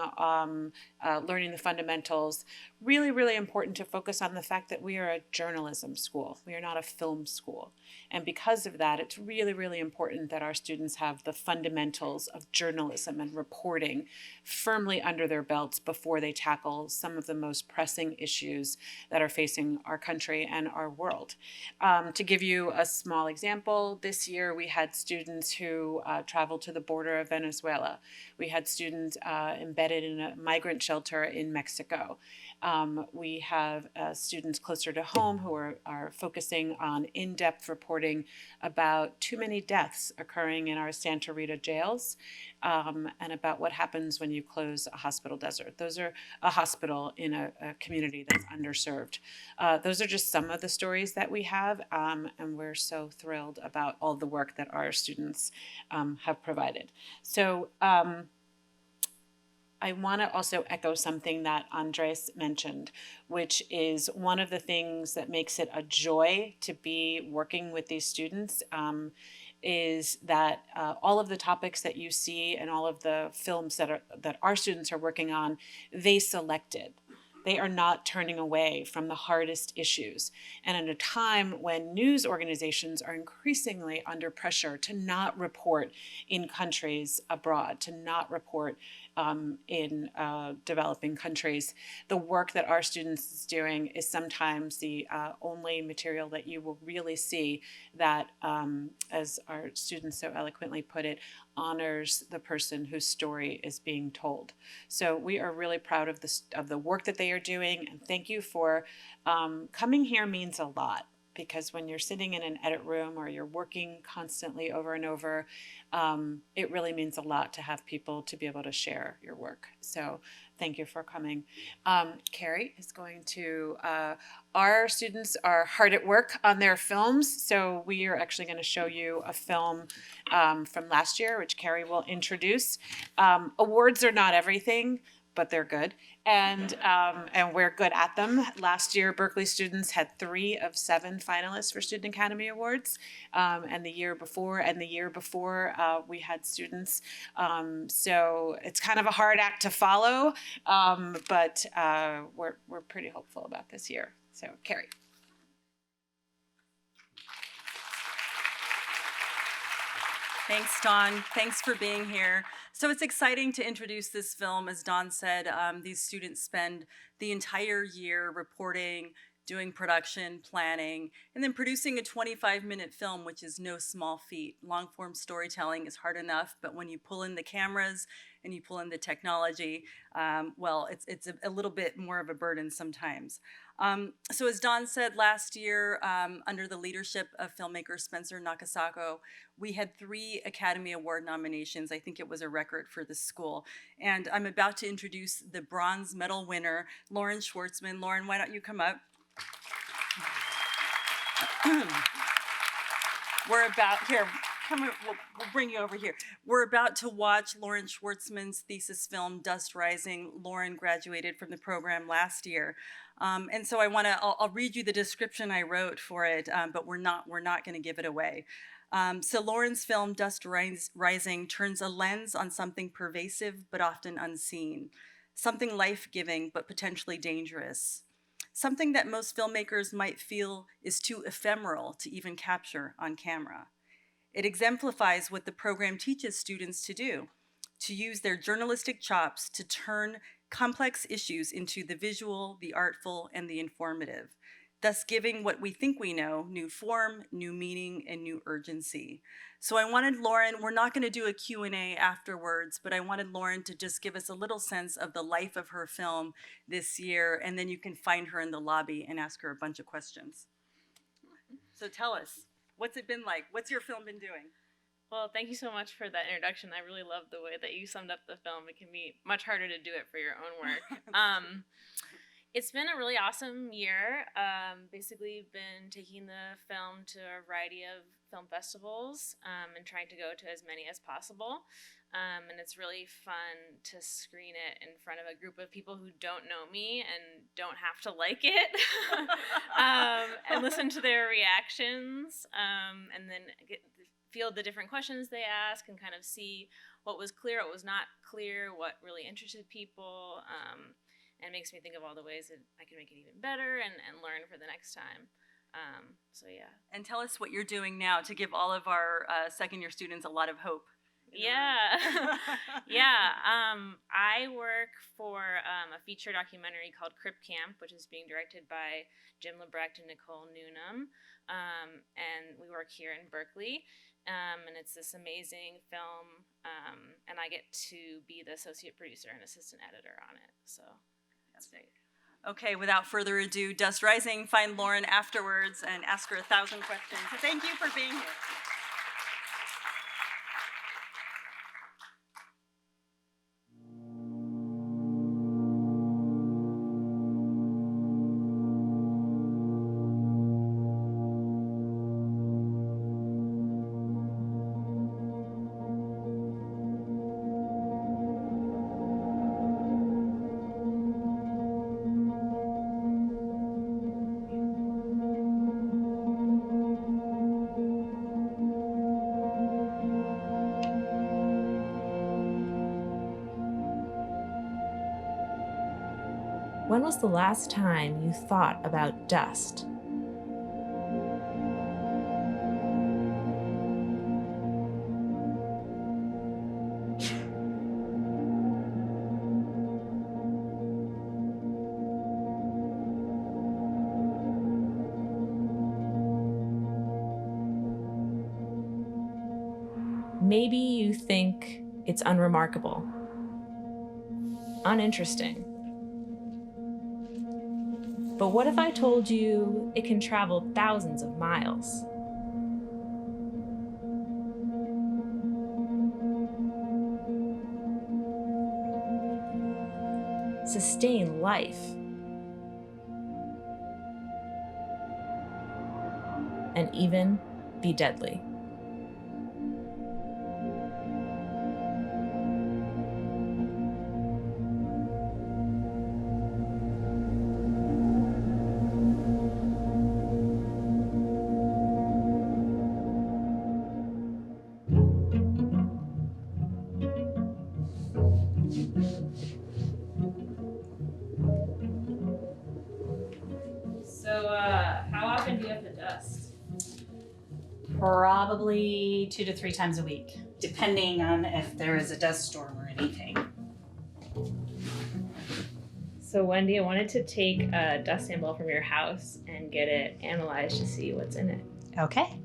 learning the fundamentals. Really, really important to focus on the fact that we are a journalism school. We are not a film school. And because of that, it's really, really important that our students have the fundamentals of journalism and reporting firmly under their belts before they tackle some of the most pressing issues that are facing our country and our world. To give you a small example, this year we had students who traveled to the border of Venezuela. We had students embedded in a migrant shelter in Mexico. We have students closer to home who are focusing on in-depth reporting about too many deaths occurring in our Santa Rita jails, and about what happens when you close a hospital desert. Those are a hospital in a community that's underserved. Those are just some of the stories that we have, and we're so thrilled about all the work that our students have provided. So I want to also echo something that Andrés mentioned, which is one of the things that makes it a joy to be working with these students, is that all of the topics that you see and all of the films that our students are working on, they selected. They are not turning away from the hardest issues. And at a time when news organizations are increasingly under pressure to not report in countries abroad, to not report in developing countries. The work that our students is doing is sometimes the only material that you will really see that, as our students so eloquently put it, honors the person whose story is being told. So we are really proud of the work that they are doing, and thank you for coming here. Means a lot, because when you're sitting in an edit room or you're working constantly over and over, it really means a lot to have people to be able to share your work. So thank you for coming. Carrie is going to, our students are hard at work on their films, so we are actually going to show you a film from last year, which Carrie will introduce. Awards are not everything, but they're good, and we're good at them. Last year, Berkeley students had 3 of 7 finalists for Student Academy Awards, and the year before we had students. So it's kind of a hard act to follow, but we're pretty hopeful about this year. So, Carrie. Thanks, Dawn. Thanks for being here. So it's exciting to introduce this film. As Dawn said, these students spend the entire year reporting, doing production, planning, and then producing a 25-minute film, which is no small feat. Long-form storytelling is hard enough, but when you pull in the cameras and you pull in the technology, well, it's a little bit more of a burden sometimes. So as Dawn said, last year, under the leadership of filmmaker Spencer Nakasako, we had 3 Academy Award nominations. I think it was a record for the school. And I'm about to introduce the bronze medal winner, Lauren Schwartzman. Lauren, why don't you come up? We're about, here, come, we'll bring you over here. We're about to watch Lauren Schwartzman's thesis film, Dust Rising. Lauren graduated from the program last year. And so I'll read you the description I wrote for it, but we're not going to give it away. So Lauren's film, Dust Rising, turns a lens on something pervasive but often unseen, something life-giving but potentially dangerous, something that most filmmakers might feel is too ephemeral to even capture on camera. It exemplifies what the program teaches students to do, to use their journalistic chops to turn complex issues into the visual, the artful, and the informative, thus giving what we think we know new form, new meaning, and new urgency. So I wanted Lauren, we're not going to do a Q&A afterwards, but I wanted Lauren to just give us a little sense of the life of her film this year, and then you can find her in the lobby and ask her a bunch of questions. So tell us, what's it been like? What's your film been doing? Well, thank you so much for that introduction. I really love the way that you summed up the film. It can be much harder to do it for your own work. It's been a really awesome year. Basically been taking the film to a variety of film festivals and trying to go to as many as possible. And it's really fun to screen it in front of a group of people who don't know me and don't have to like it, and listen to their reactions, and then feel the different questions they ask and kind of see what was clear, what was not clear, what really interested people, and makes me think of all the ways that I can make it even better and learn for the next time. So yeah. And tell us what you're doing now to give all of our second-year students a lot of hope. Yeah. Yeah. I work for a feature documentary called Crip Camp, which is being directed by Jim Lebrecht and Nicole Newnham. And we work here in Berkeley. And it's this amazing film. And I get to be the associate producer and assistant editor on it. So that's great. Okay, without further ado, Dust Rising, find Lauren afterwards and ask her 1,000 questions. Thank you for being here. When was the last time you thought about dust? Maybe you think it's unremarkable, uninteresting. But what if I told you it can travel thousands of miles? Sustain life. And even be deadly. So, how often do you have to dust? Probably 2 to 3 times a week, depending on if there is a dust storm or anything. So Wendy, I wanted to take a dust sample from your house and get it analyzed to see what's in it. Okay.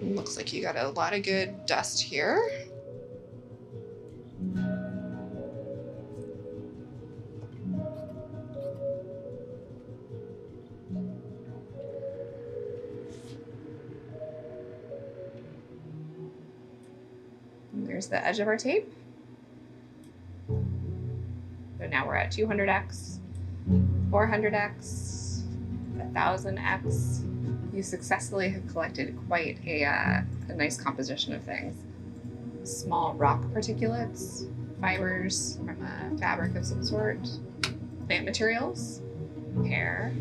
Looks like you got a lot of good dust here. And there's the edge of our tape. So now we're at 200x, 400x, 1000x. You successfully have collected quite a nice composition of things. Small rock particulates, fibers from a fabric of some sort, plant materials, hair.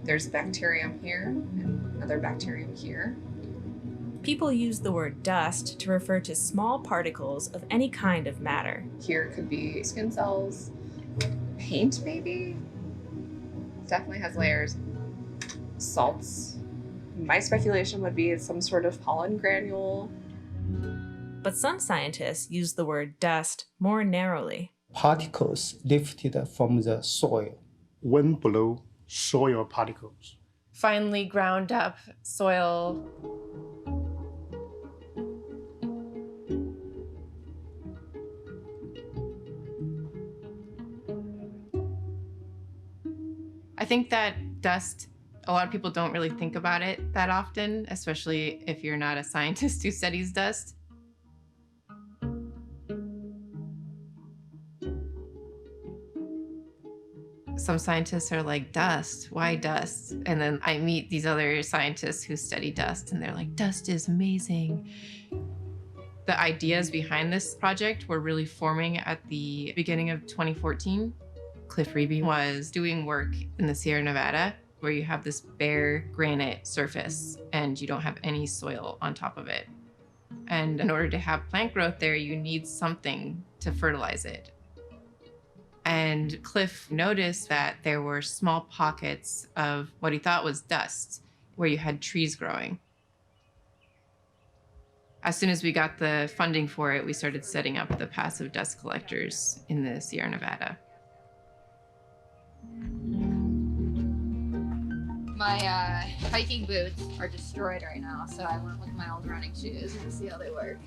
There's bacterium here and another bacterium here. People use the word dust to refer to small particles of any kind of matter. Here could be skin cells, paint maybe. Definitely has layers. Salts. My speculation would be it's some sort of pollen granule. But some scientists use the word dust more narrowly. Particles lifted from the soil. Wind blew soil particles. Finely ground up soil. I think that dust, a lot of people don't really think about it that often, especially if you're not a scientist who studies dust. Some scientists are like, dust? Why dust? And then I meet these other scientists who study dust and they're like, dust is amazing. The ideas behind this project were really forming at the beginning of 2014. Cliff Reby was doing work in the Sierra Nevada where you have this bare granite surface and you don't have any soil on top of it. And in order to have plant growth there, you need something to fertilize it. And Cliff noticed that there were small pockets of what he thought was dust where you had trees growing. As soon as we got the funding for it, we started setting up the passive dust collectors in the Sierra Nevada. My hiking boots are destroyed right now, so I went with my old running shoes to see how they work.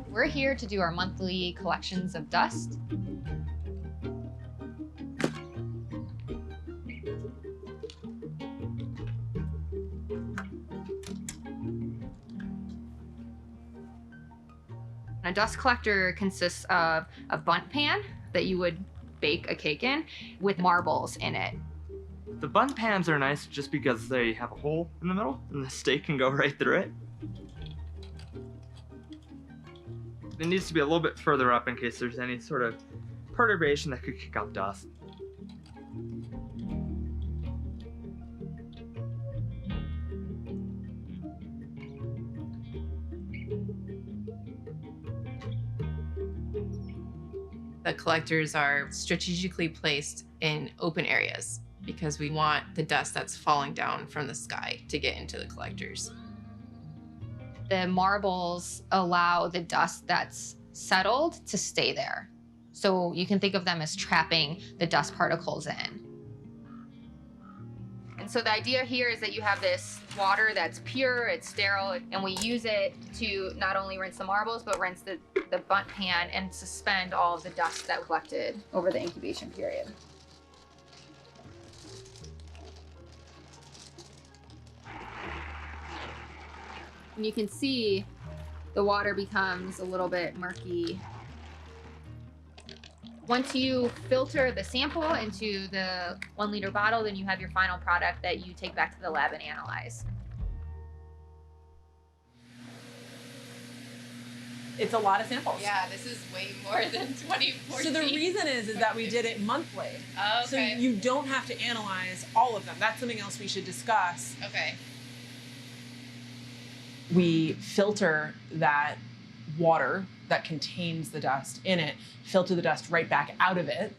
We're here to do our monthly collections of dust. A dust collector consists of a bundt pan that you would bake a cake in with marbles in it. The bundt pans are nice just because they have a hole in the middle and the steak can go right through it. It needs to be a little bit further up in case there's any sort of perturbation that could kick up dust. The collectors are strategically placed in open areas because we want the dust that's falling down from the sky to get into the collectors. The marbles allow the dust that's settled to stay there. So you can think of them as trapping the dust particles in. And so the idea here is that you have this water that's pure, it's sterile, and we use it to not only rinse the marbles, but rinse the bundt pan and suspend all of the dust that collected over the incubation period. And you can see the water becomes a little bit murky. Once you filter the sample into the 1 liter bottle, then you have your final product that you take back to the lab and analyze. It's a lot of samples. Yeah, this is way more than 2014. So the reason is that we did it monthly. Oh, okay. So you don't have to analyze all of them. That's something else we should discuss. Okay. We filter that water that contains the dust in it, filter the dust right back out of it.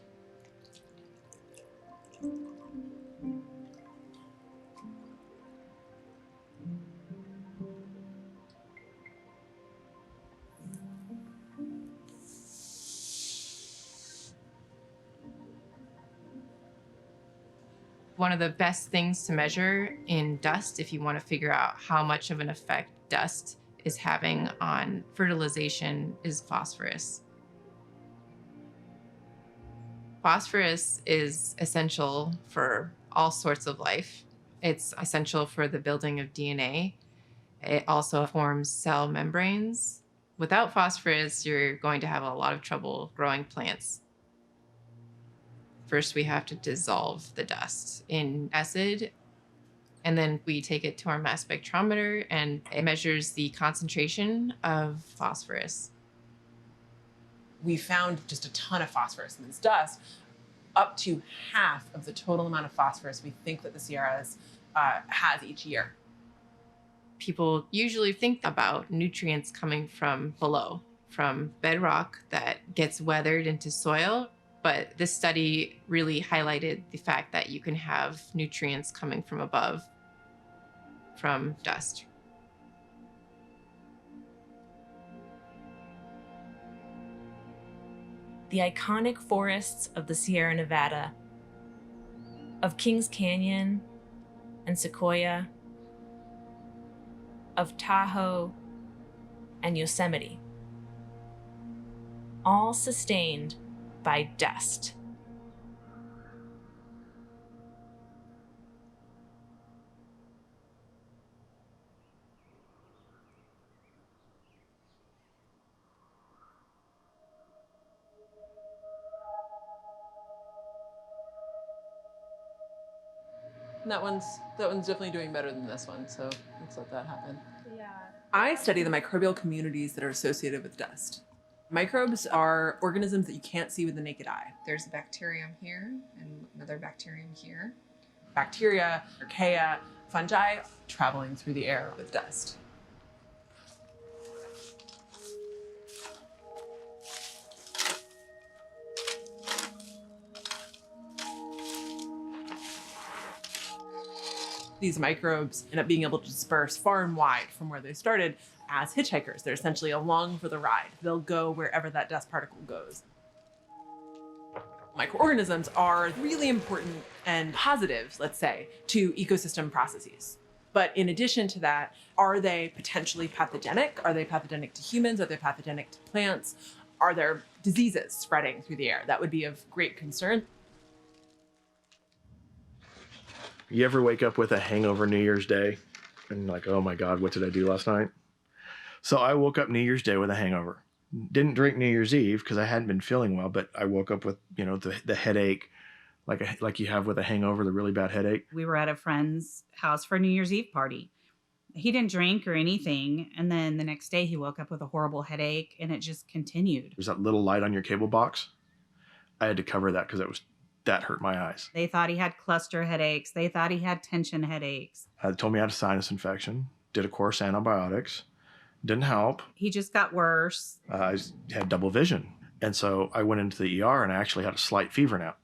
One of the best things to measure in dust, if you want to figure out how much of an effect dust is having on fertilization, is phosphorus. Phosphorus is essential for all sorts of life. It's essential for the building of DNA. It also forms cell membranes. Without phosphorus, you're going to have a lot of trouble growing plants. First, we have to dissolve the dust in acid, and then we take it to our mass spectrometer, and it measures the concentration of phosphorus. We found just a ton of phosphorus in this dust, up to half of the total amount of phosphorus we think that the Sierras has each year. People usually think about nutrients coming from below, from bedrock that gets weathered into soil. But this study really highlighted the fact that you can have nutrients coming from above, from dust. The iconic forests of the Sierra Nevada, of Kings Canyon and Sequoia, of Tahoe and Yosemite, all sustained by dust. That one's definitely doing better than this one, so let's let that happen. Yeah. I study the microbial communities that are associated with dust. Microbes are organisms that you can't see with the naked eye. There's a bacterium here and another bacterium here. Bacteria, archaea, fungi traveling through the air with dust. These microbes end up being able to disperse far and wide from where they started as hitchhikers. They're essentially along for the ride. They'll go wherever that dust particle goes. Microorganisms are really important and positive, let's say, to ecosystem processes. But in addition to that, are they potentially pathogenic? Are they pathogenic to humans? Are they pathogenic to plants? Are there diseases spreading through the air? That would be of great concern. You ever wake up with a hangover New Year's Day and like, oh my God, what did I do last night? So I woke up New Year's Day with a hangover. Didn't drink New Year's Eve because I hadn't been feeling well, but I woke up with, you know, the headache, like you have with a hangover, the really bad headache. We were at a friend's house for a New Year's Eve party. He didn't drink or anything. And then the next day he woke up with a horrible headache and it just continued. There's that little light on your cable box. I had to cover that because that hurt my eyes. They thought he had cluster headaches. They thought he had tension headaches. They told me I had a sinus infection. Did a course of antibiotics. Didn't help. He just got worse. I had double vision. And so I went into the ER and I actually had a slight fever now.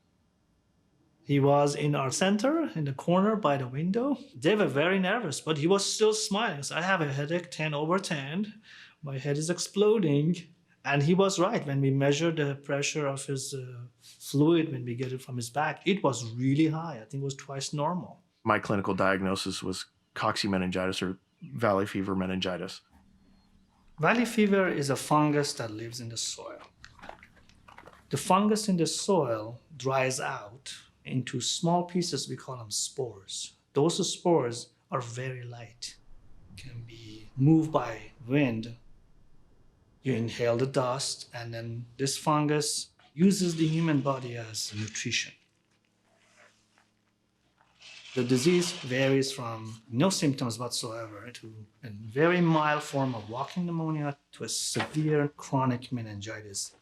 He was in our center in the corner by the window. They were very nervous, but he was still smiling. So I have a headache 10 over 10. My head is exploding. And he was right. When we measured the pressure of his fluid, when we get it from his back, it was really high. I think it was twice normal. My clinical diagnosis was cocci meningitis or valley fever meningitis. Valley fever is a fungus that lives in the soil. The fungus in the soil dries out into small pieces, we call them spores. Those spores are very light, can be moved by wind. You inhale the dust, and then this fungus uses the human body as nutrition. The disease varies from no symptoms whatsoever to a very mild form of walking pneumonia to a severe chronic meningitis.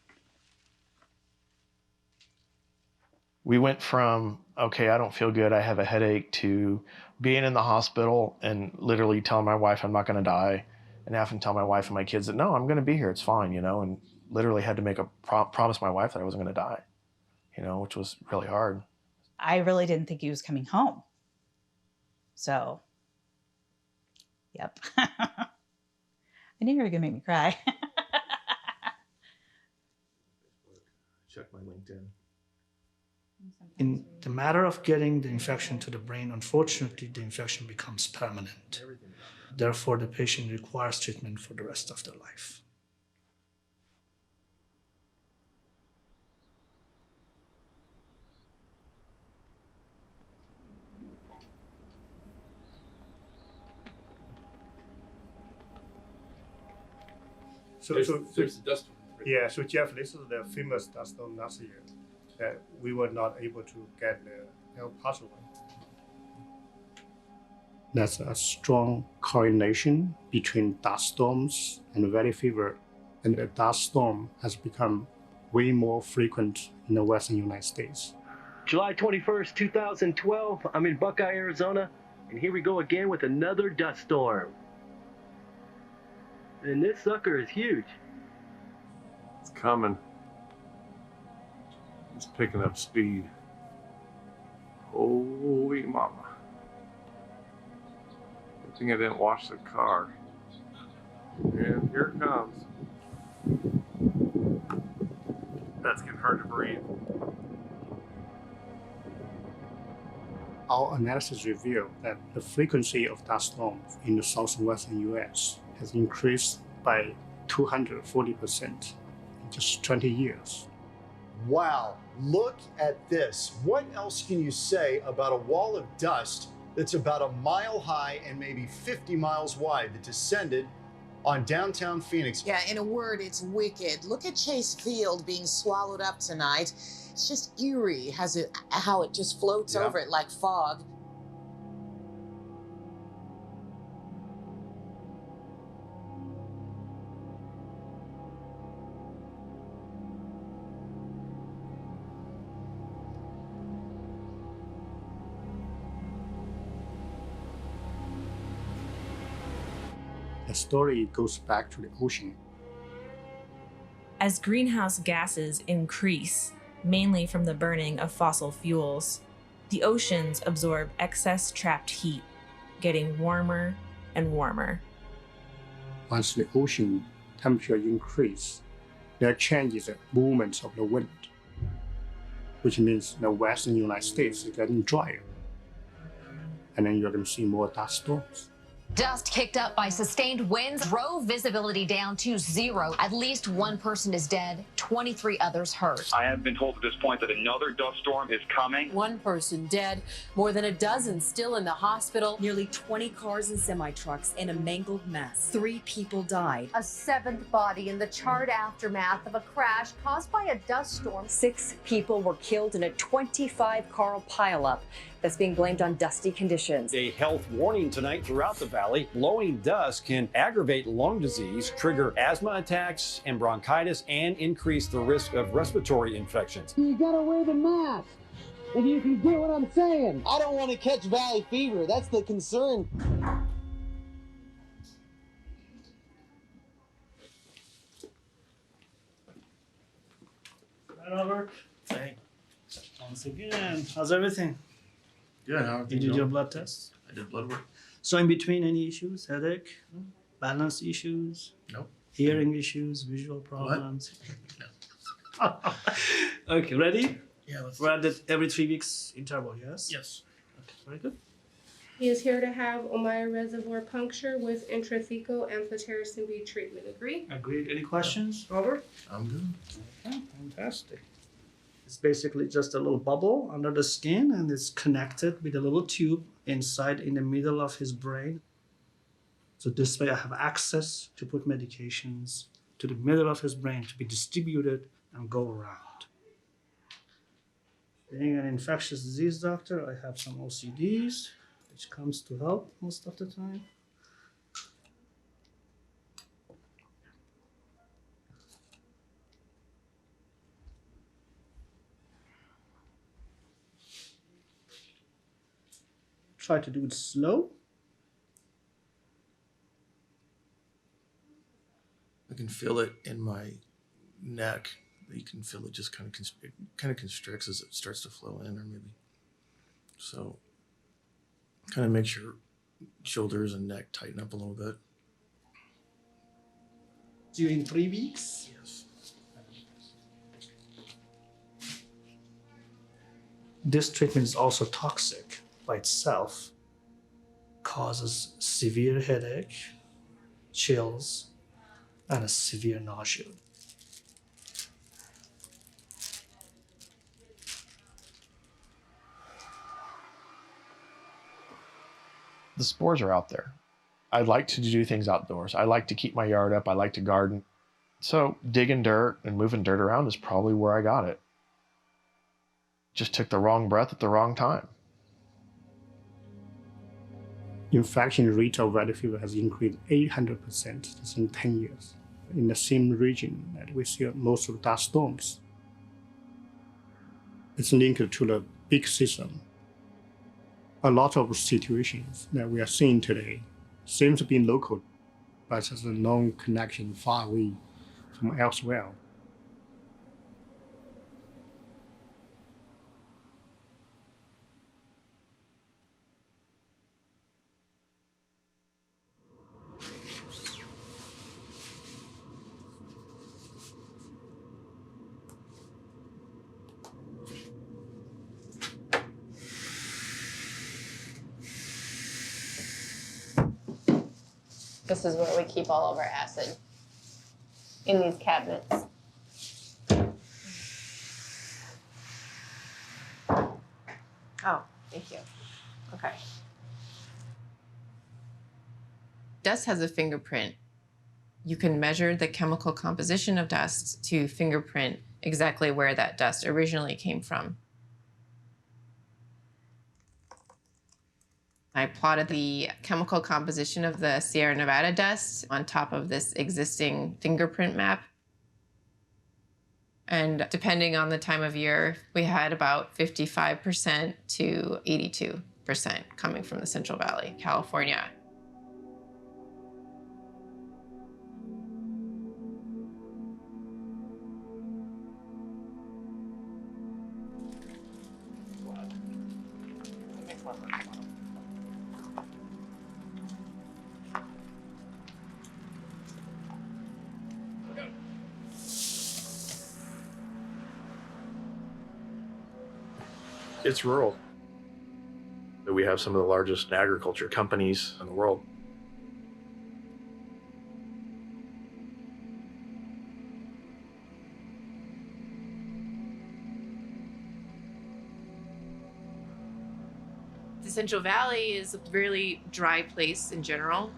We went from, okay, I don't feel good, I have a headache, to being in the hospital and literally telling my wife I'm not going to die, and having to tell my wife and my kids that, no, I'm going to be here, it's fine, you know, and literally had to make a promise my wife that I wasn't going to die, you know, which was really hard. I really didn't think he was coming home. So, yep. I knew you were going to make me cry. Check my LinkedIn. In the matter of getting the infection to the brain, unfortunately, the infection becomes permanent. Therefore, the patient requires treatment for the rest of their life. There's the dust storm. Yeah, so Jeff, this is the famous dust storm last year that we were not able to get the help possible. There's a strong correlation between dust storms and valley fever, and the dust storm has become way more frequent in the western United States. July 21st, 2012, I'm in Buckeye, Arizona, and here we go again with another dust storm. And this sucker is huge. It's coming. It's picking up speed. Holy mama. Good thing I didn't wash the car. And here it comes. That's getting hard to breathe. Our analysis revealed that the frequency of dust storms in the southwestern US has increased by 240% in just 20 years. Wow, look at this. What else can you say about a wall of dust that's about a mile high and maybe 50 miles wide that descended on downtown Phoenix? Yeah, in a word, it's wicked. Look at Chase Field being swallowed up tonight. It's just eerie how it just floats over it like fog. The story goes back to the ocean. As greenhouse gases increase, mainly from the burning of fossil fuels, the oceans absorb excess trapped heat, getting warmer and warmer. Once the ocean temperature increases, there are changes in movements of the wind, which means the western United States is getting drier. And then you're going to see more dust storms. Dust kicked up by sustained winds drove visibility down to zero. At least one person is dead, 23 others hurt. I have been told at this point that another dust storm is coming. One person dead, more than a dozen still in the hospital, nearly 20 cars and semi-trucks in a mangled mess. 3 people died. A 7th body in the charred aftermath of a crash caused by a dust storm. 6 people were killed in a 25-car pileup that's being blamed on dusty conditions. A health warning tonight throughout the valley. Blowing dust can aggravate lung disease, trigger asthma attacks and bronchitis, and increase the risk of respiratory infections. You gotta wear the mask. If you can get what I'm saying. I don't want to catch valley fever. That's the concern. Right over. Thanks. Once again, how's everything? Good. How are You things did going? your blood test? I did blood work. So in between, any issues? Headache? Balance issues? Nope. Hearing issues? Visual problems? Okay, ready? Yeah, let's. We're at the every 3 weeks interval, yes? Yes. Okay, very good. He is here to have Ommaya reservoir puncture with intrathecal amphotericin B treatment. Agree? Agreed. Any questions, Robert? I'm good. Okay, fantastic. It's basically just a little bubble under the skin, and it's connected with a little tube inside in the middle of his brain. So this way I have access to put medications to the middle of his brain to be distributed and go around. Being an infectious disease doctor, I have some OCDs, which comes to help most of the time. Try to do it slow. I can feel it in my neck. You can feel it just kind of constricts as it starts to flow in, or maybe. So, kind of makes your shoulders and neck tighten up a little bit. During 3 weeks? Yes. This treatment is also toxic by itself. Causes severe headache, chills, and a severe nausea. The spores are out there. I like to do things outdoors. I like to keep my yard up. I like to garden. So digging dirt and moving dirt around is probably where I got it. Just took the wrong breath at the wrong time. Infection rate of valley fever has increased 800% just in 10 years. In the same region that we see most of dust storms. It's linked to the big system. A lot of situations that we are seeing today seem to be local, but there's a long connection far away from elsewhere. This is where we keep all of our acid, in these cabinets. Oh, thank you. Okay. Dust has a fingerprint. You can measure the chemical composition of dust to fingerprint exactly where that dust originally came from. I plotted the chemical composition of the Sierra Nevada dust on top of this existing fingerprint map. And depending on the time of year, we had about 55% to 82% coming from the Central Valley, California. It's rural. We have some of the largest agriculture companies in the world. The Central Valley is a really dry place in general.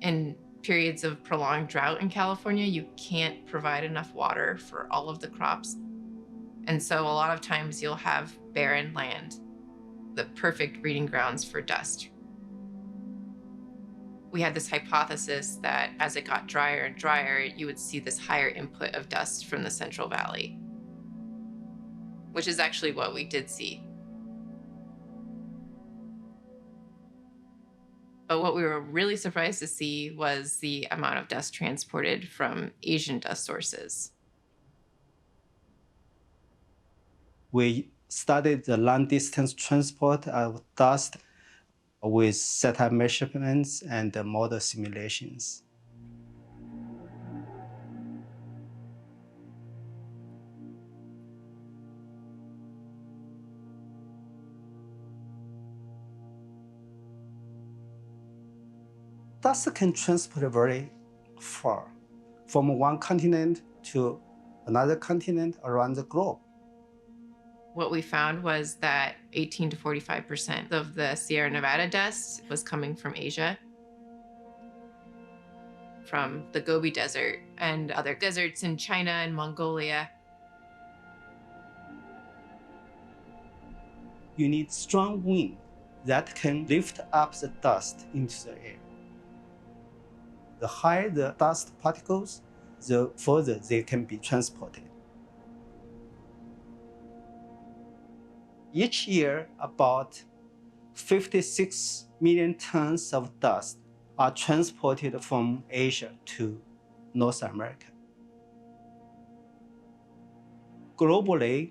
In periods of prolonged drought in California, you can't provide enough water for all of the crops. And so a lot of times you'll have barren land, the perfect breeding grounds for dust. We had this hypothesis that as it got drier and drier, you would see this higher input of dust from the Central Valley, which is actually what we did see. But what we were really surprised to see was the amount of dust transported from Asian dust sources. We studied the long distance transport of dust with satellite measurements and model simulations. Dust can transport very far, from one continent to another continent around the globe. What we found was that 18 to 45% of the Sierra Nevada dust was coming from Asia, from the Gobi Desert and other deserts in China and Mongolia. You need strong wind that can lift up the dust into the air. The higher the dust particles, the further they can be transported. Each year, about 56 million tons of dust are transported from Asia to North America. Globally,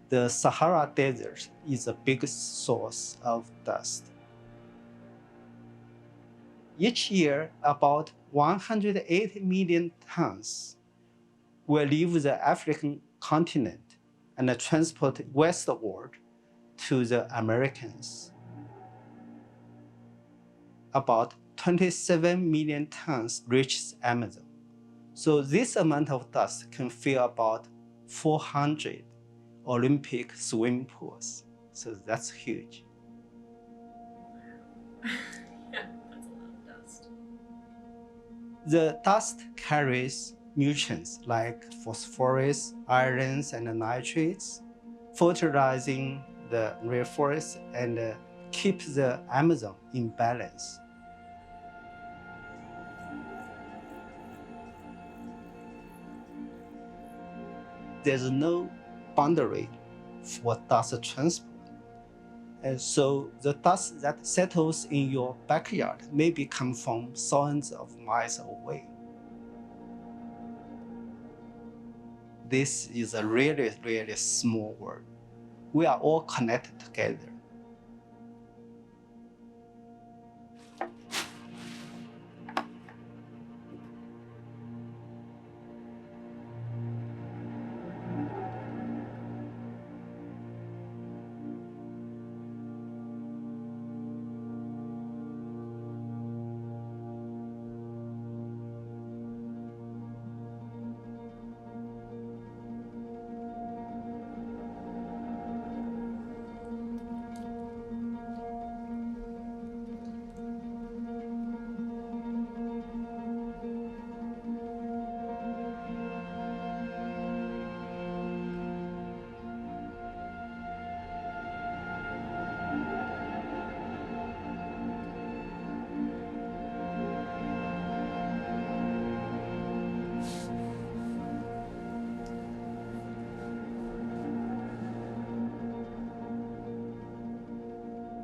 the Sahara Desert is the biggest source of dust. Each year, about 180 million tons will leave the African continent and are transported westward to the Americas. About 27 million tons reaches Amazon. So this amount of dust can fill about 400 Olympic swimming pools. So that's huge. The dust carries nutrients like phosphorus, ions, and nitrates, fertilizing the rainforest and keep the Amazon in balance. There's no boundary for dust transport. And so the dust that settles in your backyard maybe come from thousands of miles away. This is a really, really small world. We are all connected together.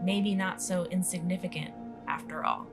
Maybe not so insignificant after all.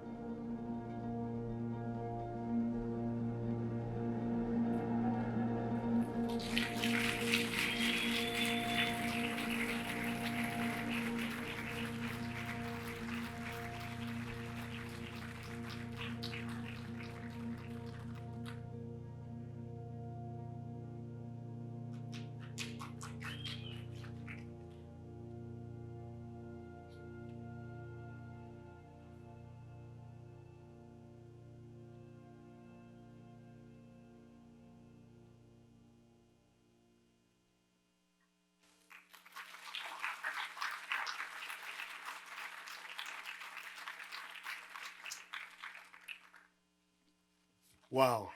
Wow.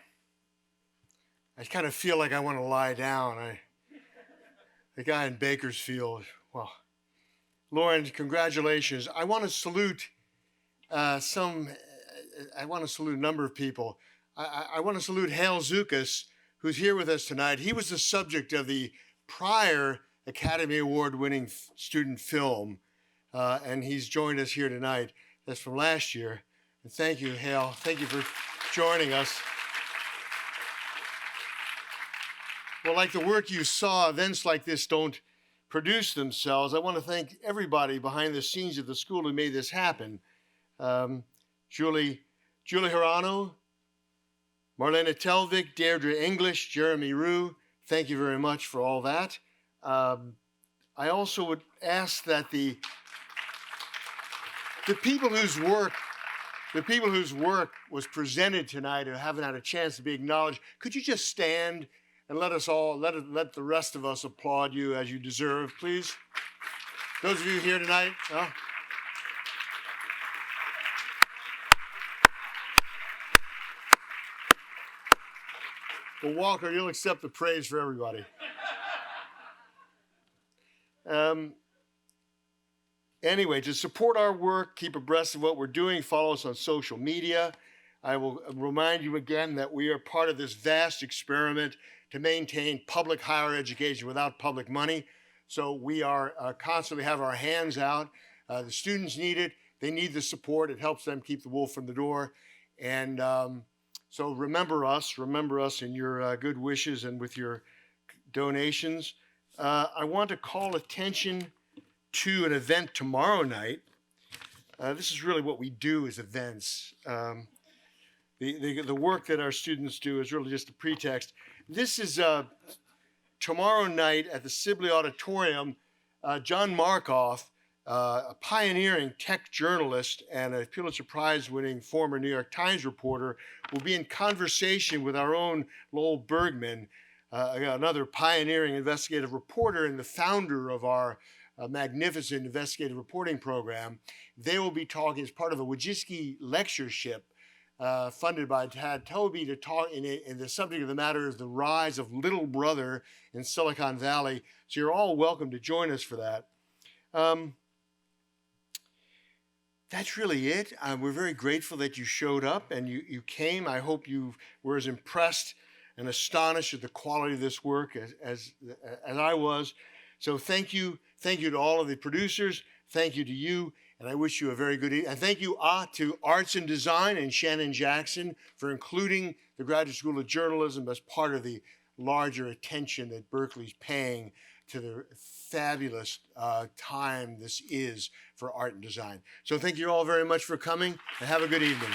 I kind of feel like I want to lie down. The guy in Bakersfield, well, Lauren, congratulations. I want to salute a number of people. I want to salute Hale Zukas, who's here with us tonight. He was the subject of the prior Academy Award-winning student film, and he's joined us here tonight. That's from last year. And thank you, Hale. Thank you for joining us. Well, like the work you saw, events like this don't produce themselves. I want to thank everybody behind the scenes at the school who made this happen. Julie Hirano, Marlena Telvik, Deirdre English, Jeremy Rue, thank you very much for all that. I also would ask that the people whose work was presented tonight and haven't had a chance to be acknowledged, could you just stand and let the rest of us applaud you as you deserve, please? Those of you here tonight. Well, Walker, you'll accept the praise for everybody. Anyway, to support our work, keep abreast of what we're doing, follow us on social media. I will remind you again that we are part of this vast experiment to maintain public higher education without public money. So we are constantly have our hands out. The students need it. They need the support. It helps them keep the wolf from the door. And so remember us in your good wishes and with your donations. I want to call attention to an event tomorrow night. This is really what we do as events. The work that our students do is really just a pretext. This is tomorrow night at the Sibley Auditorium. John Markoff, a pioneering tech journalist and a Pulitzer Prize-winning former New York Times reporter, will be in conversation with our own Lowell Bergman, another pioneering investigative reporter and the founder of our magnificent investigative reporting program. They will be talking as part of a Wojcicki lectureship funded by Tad Toby to talk, in the subject of the matter is the rise of Little Brother in Silicon Valley. So you're all welcome to join us for that. That's really it. We're very grateful that you showed up and you came. I hope you were as impressed and astonished at the quality of this work as I was. So thank you to all of the producers. Thank you to you, and I wish you a very good evening. And thank you to Arts and Design and Shannon Jackson for including the Graduate School of Journalism as part of the larger attention that Berkeley's paying to the fabulous time this is for art and design. So thank you all very much for coming, and have a good evening.